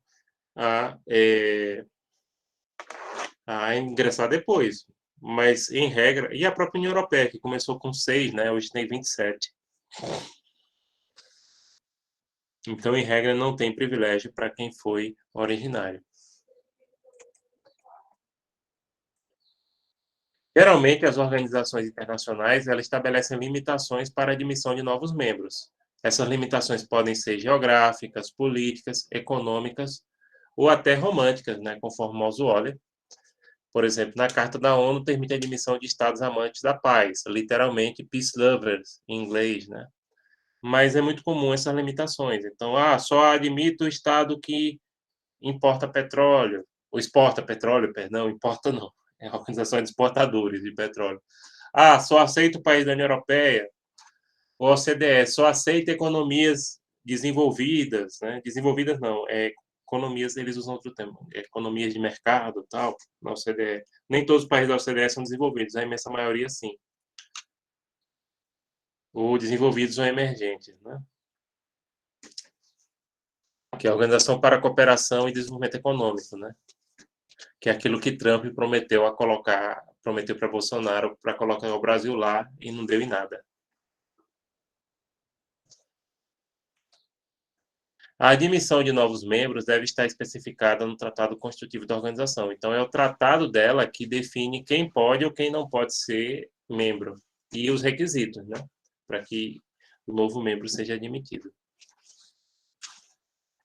Speaker 1: a ingressar depois. Mas, em regra, e a própria União Europeia, que começou com 6, né, hoje tem 27. Então, em regra, não tem privilégio para quem foi originário. Geralmente, as organizações internacionais elas estabelecem limitações para a admissão de novos membros. Essas limitações podem ser geográficas, políticas, econômicas ou até românticas, né, conforme Mauzuoli. Por exemplo, na Carta da ONU permite a admissão de estados amantes da paz, literalmente peace lovers, em inglês, né? Mas é muito comum essas limitações. Então, só admito o estado que importa petróleo, ou exporta petróleo, perdão, importa não, é a Organização de Exportadores de Petróleo. Só aceita o país da União Europeia, o OCDE, só aceita economias desenvolvidas, né? Desenvolvidas não, economias, eles usam outro termo, economias de mercado, tal, na OCDE. Nem todos os países da OCDE são desenvolvidos, a imensa maioria sim. Ou desenvolvidos ou emergentes, né? Que é a Organização para a Cooperação e Desenvolvimento Econômico, né? Que é aquilo que Trump prometeu para Bolsonaro para colocar o Brasil lá e não deu em nada. A admissão de novos membros deve estar especificada no Tratado Constitutivo da organização. Então, é o tratado dela que define quem pode ou quem não pode ser membro e os requisitos, né, para que o novo membro seja admitido.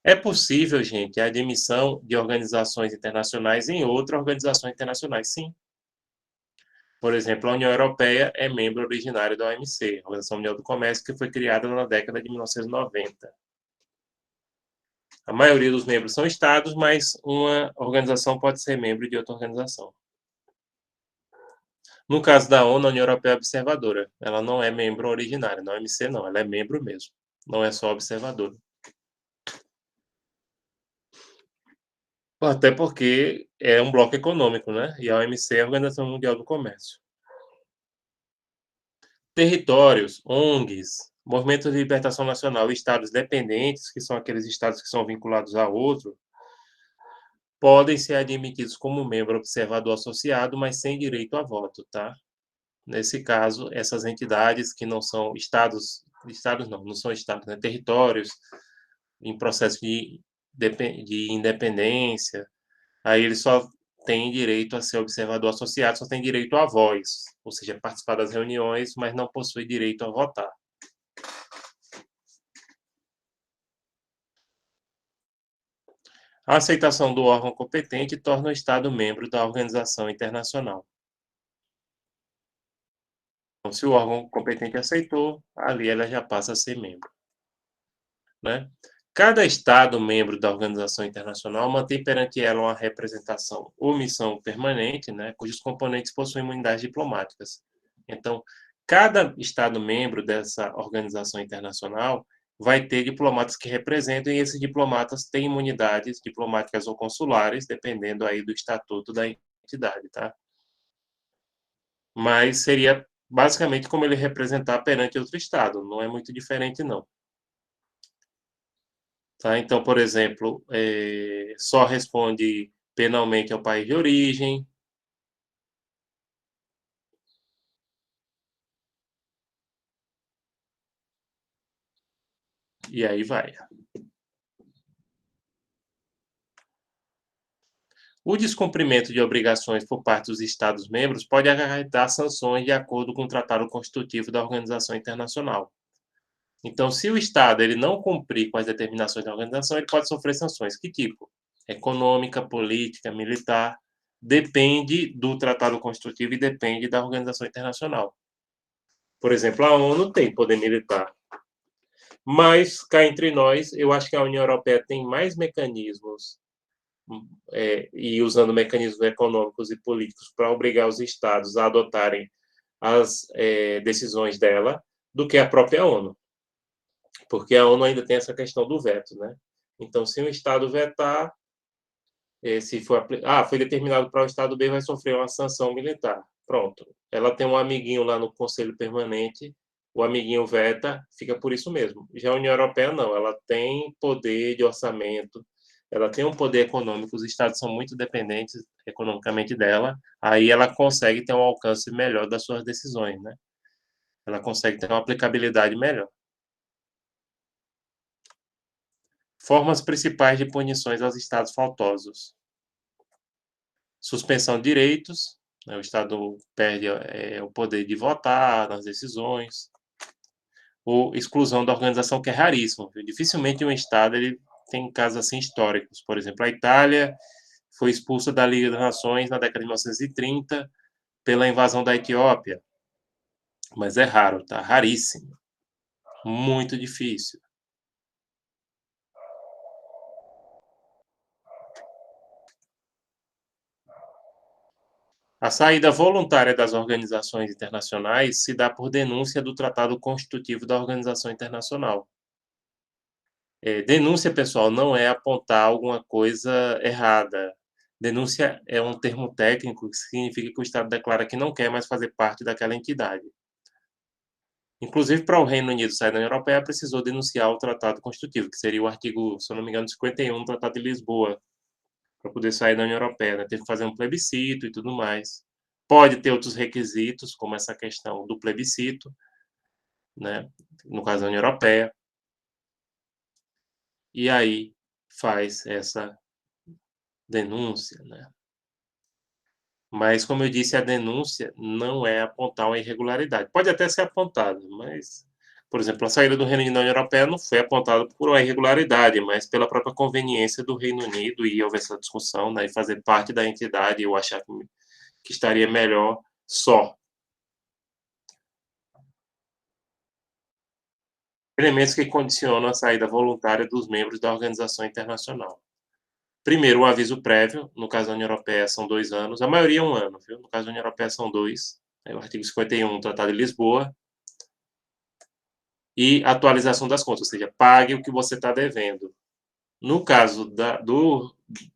Speaker 1: É possível, gente, a admissão de organizações internacionais em outras organizações internacionais, sim. Por exemplo, a União Europeia é membro originário da OMC, a Organização Mundial do Comércio, que foi criada na década de 1990. A maioria dos membros são estados, mas uma organização pode ser membro de outra organização. No caso da ONU, a União Europeia é observadora. Ela não é membro originário, na OMC não, ela é membro mesmo. Não é só observadora. Até porque é um bloco econômico, né? E a OMC é a Organização Mundial do Comércio. Territórios, ONGs, Movimentos de Libertação Nacional e estados dependentes, que são aqueles estados que são vinculados a outro, podem ser admitidos como membro observador associado, mas sem direito a voto, tá? Nesse caso, essas entidades que não são estados não são estados, né? Territórios em processo de independência, aí eles só têm direito a ser observador associado, só tem direito à voz, ou seja, participar das reuniões, mas não possui direito a votar. A aceitação do órgão competente torna o Estado membro da organização internacional. Então, se o órgão competente aceitou, ali ela já passa a ser membro, né? Cada Estado membro da organização internacional mantém perante ela uma representação ou missão permanente, né, cujos componentes possuem imunidades diplomáticas. Então, cada Estado membro dessa organização internacional vai ter diplomatas que representam, e esses diplomatas têm imunidades diplomáticas ou consulares, dependendo aí do estatuto da entidade, tá? Mas seria basicamente como ele representar perante outro Estado, não é muito diferente, não. Tá? Então, por exemplo, só responde penalmente ao país de origem. E aí vai. O descumprimento de obrigações por parte dos Estados-membros pode acarretar sanções de acordo com o Tratado Constitutivo da Organização Internacional. Então, se o Estado ele não cumprir com as determinações da organização, ele pode sofrer sanções. Que tipo? Econômica, política, militar. Depende do Tratado Constitutivo e depende da organização internacional. Por exemplo, a ONU tem poder militar. Mas, cá entre nós, eu acho que a União Europeia tem mais mecanismos, e usando mecanismos econômicos e políticos para obrigar os Estados a adotarem as decisões dela, do que a própria ONU. Porque a ONU ainda tem essa questão do veto, né? Então, se um Estado vetar, se for foi determinado para o Estado B, vai sofrer uma sanção militar. Pronto. Ela tem um amiguinho lá no Conselho Permanente, o amiguinho veta, fica por isso mesmo. Já a União Europeia não, ela tem poder de orçamento, ela tem um poder econômico, os Estados são muito dependentes economicamente dela, aí ela consegue ter um alcance melhor das suas decisões, né? Ela consegue ter uma aplicabilidade melhor. Formas principais de punições aos Estados faltosos. Suspensão de direitos, né? O Estado perde o poder de votar nas decisões. Ou exclusão da organização, que é raríssimo. Dificilmente um Estado ele tem casos assim históricos. Por exemplo, a Itália foi expulsa da Liga das Nações na década de 1930 pela invasão da Etiópia. Mas é raro, tá? Raríssimo. Muito difícil. A saída voluntária das organizações internacionais se dá por denúncia do Tratado Constitutivo da Organização Internacional. Denúncia, pessoal, não é apontar alguma coisa errada. Denúncia é um termo técnico que significa que o Estado declara que não quer mais fazer parte daquela entidade. Inclusive, para o Reino Unido sair da União Europeia, precisou denunciar o Tratado Constitutivo, que seria o artigo, se eu não me engano, 51 do Tratado de Lisboa, para poder sair da União Europeia, né? Teve que fazer um plebiscito e tudo mais. Pode ter outros requisitos, como essa questão do plebiscito, né? No caso da União Europeia. E aí faz essa denúncia, né? Mas, como eu disse, a denúncia não é apontar uma irregularidade. Pode até ser apontada, mas, por exemplo, a saída do Reino Unido da União Europeia não foi apontada por uma irregularidade, mas pela própria conveniência do Reino Unido, e houve essa discussão, né, e fazer parte da entidade, eu achar que estaria melhor Só. Elementos que condicionam a saída voluntária dos membros da organização internacional. Primeiro, o aviso prévio, no caso da União Europeia são 2 anos, a maioria é 1 ano, viu? No caso da União Europeia são 2, é o artigo 51 do Tratado de Lisboa, e atualização das contas, ou seja, pague o que você está devendo. No caso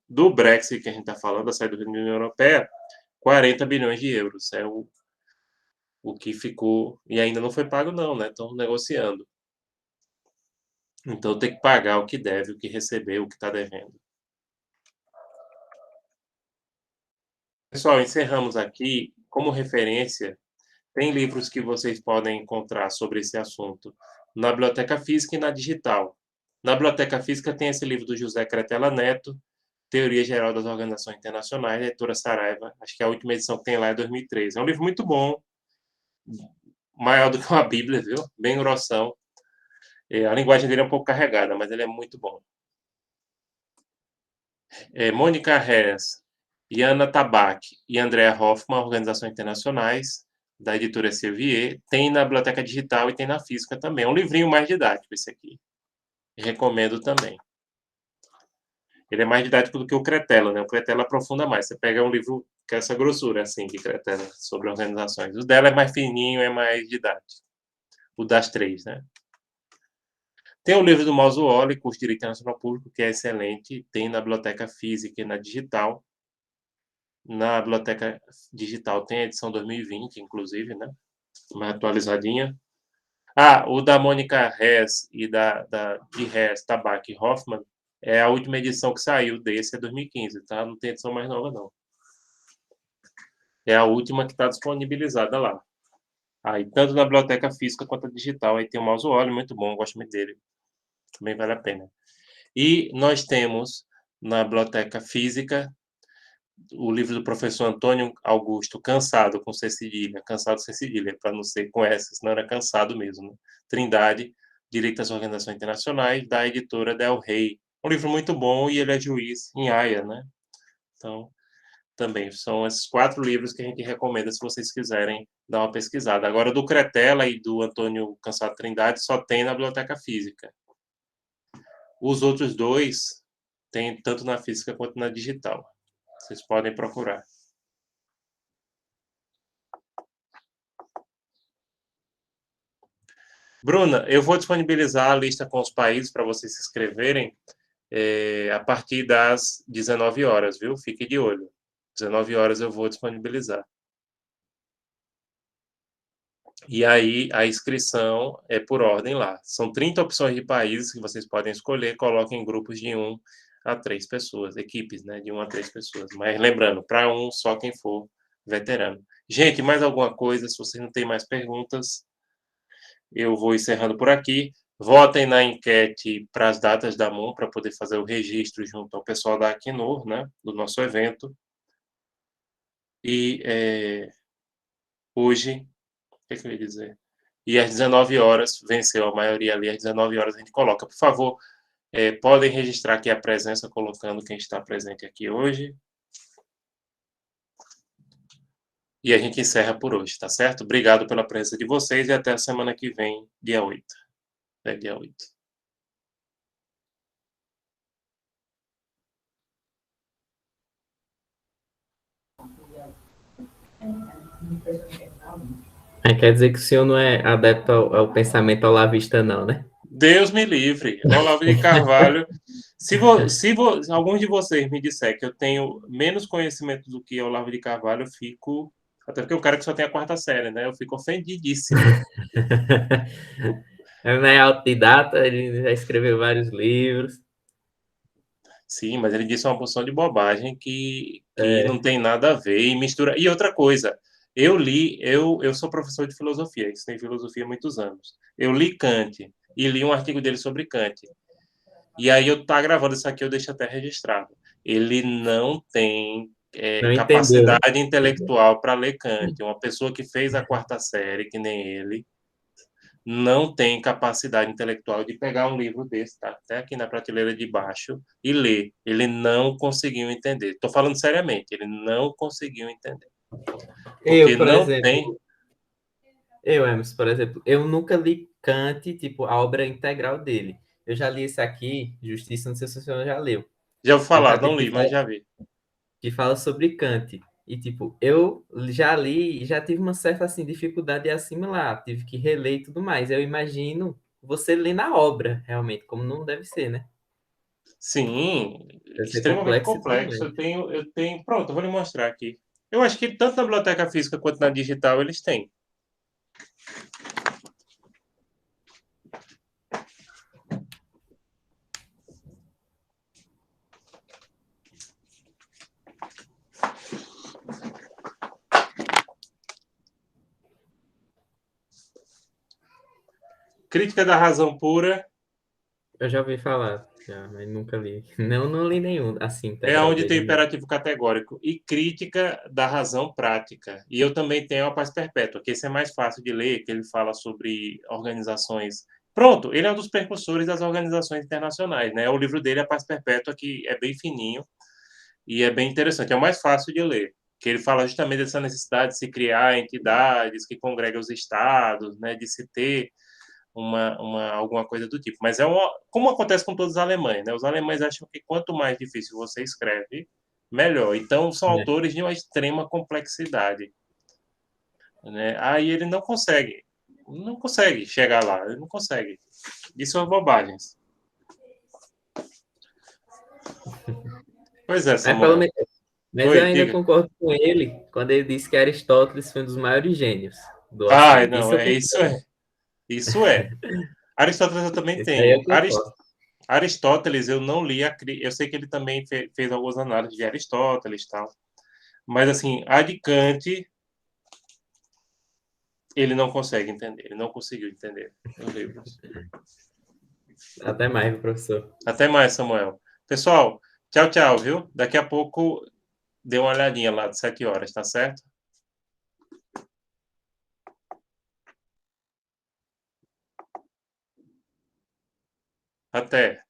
Speaker 1: do Brexit, que a gente está falando, da saída da União Europeia, 40 bilhões de euros é o que ficou, e ainda não foi pago não, né? Estão negociando. Então tem que pagar o que deve, o que recebeu, o que está devendo. Pessoal, encerramos aqui. Como referência, tem livros que vocês podem encontrar sobre esse assunto na biblioteca física e na digital. Na biblioteca física tem esse livro do José Cretella Neto, Teoria Geral das Organizações Internacionais, editora Saraiva. Acho que a última edição que tem lá é 2013. É um livro muito bom, maior do que uma Bíblia, viu? Bem grossão. A linguagem dele é um pouco carregada, mas ele é muito bom. Mônica Hess, Jana Tabak e Andrea Hoffman, Organizações Internacionais, da editora Servier, tem na biblioteca digital e tem na física também. É um livrinho mais didático esse aqui. Recomendo também. Ele é mais didático do que o Cretella, né? O Cretella aprofunda mais. Você pega um livro com essa grossura, assim, de Cretella, sobre organizações. O dela é mais fininho, é mais didático. O das 3, né? Tem o livro do Mauzuoli, Curso de Direito Internacional Público, que é excelente. Tem na biblioteca física e na digital. Na biblioteca digital tem a edição 2020, inclusive, né? Mais atualizadinha. O da Mônica Hess e de Hess, Tabak e Hoffman é a última edição que saiu desse, é 2015, tá? Não tem edição mais nova, não. É a última que está disponibilizada lá. Aí, tanto na biblioteca física quanto na digital. Aí tem o Mauzuoli, muito bom, gosto muito dele. Também vale a pena. E nós temos na biblioteca física o livro do professor Antônio Augusto, Cansado com C cedilha, Cansado sem cedilha, para não ser com essa, senão era cansado mesmo. Né? Trindade, Direito às Organizações Internacionais, da editora Del Rey. Um livro muito bom e ele é juiz em Haia, né? Então, também são esses 4 livros que a gente recomenda se vocês quiserem dar uma pesquisada. Agora, do Cretella e do Antônio Cansado Trindade só tem na biblioteca física. Os outros 2 tem tanto na física quanto na digital. Vocês podem procurar. Bruna, eu vou disponibilizar a lista com os países para vocês se inscreverem a partir das 19 horas, viu? Fique de olho. 19 horas eu vou disponibilizar. E aí a inscrição é por ordem lá. São 30 opções de países que vocês podem escolher. Coloquem grupos de 1 a 3 pessoas, equipes, né? De 1 a 3 pessoas. Mas lembrando, para só quem for veterano. Gente, mais alguma coisa? Se vocês não têm mais perguntas, eu vou encerrando por aqui. Votem na enquete para as datas da MON, para poder fazer o registro junto ao pessoal da Acnur, né, do nosso evento. E hoje, o que eu ia dizer? E às 19 horas, venceu a maioria ali, às 19 horas a gente coloca. Por favor, podem registrar aqui a presença, colocando quem está presente aqui hoje. E a gente encerra por hoje, tá certo? Obrigado pela presença de vocês e até a semana que vem, dia 8. Dia 8.
Speaker 2: Quer dizer que o senhor não é adepto ao pensamento olavista, não, né?
Speaker 1: Deus me livre. Olavo de Carvalho. Se alguns de vocês me disser que eu tenho menos conhecimento do que Olavo de Carvalho, eu fico. Até porque o cara que só tem a 4ª série, né? Eu fico ofendidíssimo.
Speaker 2: Ele não é autodidata, ele já escreveu vários livros.
Speaker 1: Sim, mas ele disse uma porção de bobagem que não tem nada a ver e mistura. E outra coisa, eu sou professor de filosofia, ensinei filosofia há muitos anos. Eu li Kant e li um artigo dele sobre Kant. E aí eu tá gravando isso aqui, eu deixo até registrado. Ele não tem
Speaker 2: Não entendeu, né?
Speaker 1: capacidade intelectual para ler Kant. Uma pessoa que fez a 4ª série, que nem ele, não tem capacidade intelectual de pegar um livro desse, tá? Até aqui na prateleira de baixo, e ler. Ele não conseguiu entender. Estou falando seriamente, ele não conseguiu entender. Porque
Speaker 2: Por
Speaker 1: não tem.
Speaker 2: exemplo, Emerson, por exemplo, eu nunca li Kant, tipo, a obra integral dele. Eu já li esse aqui, Justiça, não sei se o senhor já leu.
Speaker 1: Já vou
Speaker 2: É um
Speaker 1: falar, não
Speaker 2: capítulo
Speaker 1: li, mas já vi.
Speaker 2: que fala sobre Kant. E, tipo, eu já li e já tive uma certa, assim, dificuldade de assimilar. Tive que reler e tudo mais. Eu imagino você ler na obra, realmente, como não deve ser, né?
Speaker 1: Sim,
Speaker 2: Deve ser
Speaker 1: extremamente
Speaker 2: complexo e tudo
Speaker 1: complexo.
Speaker 2: mais.
Speaker 1: Eu tenho. Pronto, eu vou lhe mostrar aqui. Eu acho que tanto na biblioteca física quanto na digital eles têm. Crítica da razão pura
Speaker 2: Eu já ouvi falar, já, mas nunca li. Não, não li nenhum, assim,
Speaker 1: é
Speaker 2: integral
Speaker 1: onde tem
Speaker 2: dele
Speaker 1: o
Speaker 2: mesmo.
Speaker 1: imperativo categórico e crítica da razão prática. E eu também tenho a paz perpétua, que esse é mais fácil de ler, que ele fala sobre organizações. Pronto, ele é um dos precursores das organizações internacionais, né? O livro dele é a paz perpétua, que é bem fininho e é bem interessante. É o mais fácil de ler, que ele fala justamente dessa necessidade de se criar entidades que congregam os estados, né? De se ter alguma coisa do tipo. Mas como acontece com todos os alemães, né? Os alemães acham que quanto mais difícil você escreve, melhor. Então, são
Speaker 2: É.
Speaker 1: autores de uma extrema complexidade, né? Aí ele não consegue chegar lá, ele não consegue. Isso são bobagens. Pois é,
Speaker 2: Mas, pelo
Speaker 1: Samuel.
Speaker 2: menos, mas eu
Speaker 1: Oi,
Speaker 2: ainda
Speaker 1: diga.
Speaker 2: concordo com ele quando ele disse que Aristóteles foi um dos maiores gênios do
Speaker 1: Ah,
Speaker 2: Ocidente.
Speaker 1: não,
Speaker 2: Isso eu
Speaker 1: é isso
Speaker 2: concordo.
Speaker 1: é. Isso é. Aristóteles eu também
Speaker 2: Isso aí
Speaker 1: tenho.
Speaker 2: eu concordo.
Speaker 1: Aristóteles eu não li, eu sei que ele também fez algumas análises de Aristóteles e tal. Mas assim, a de Kant, ele não consegue entender, ele não conseguiu entender os livros.
Speaker 2: Até mais, professor.
Speaker 1: Até mais, Samuel. Pessoal, tchau, tchau, viu? Daqui a pouco dê uma olhadinha lá de 7 horas, tá certo? Até.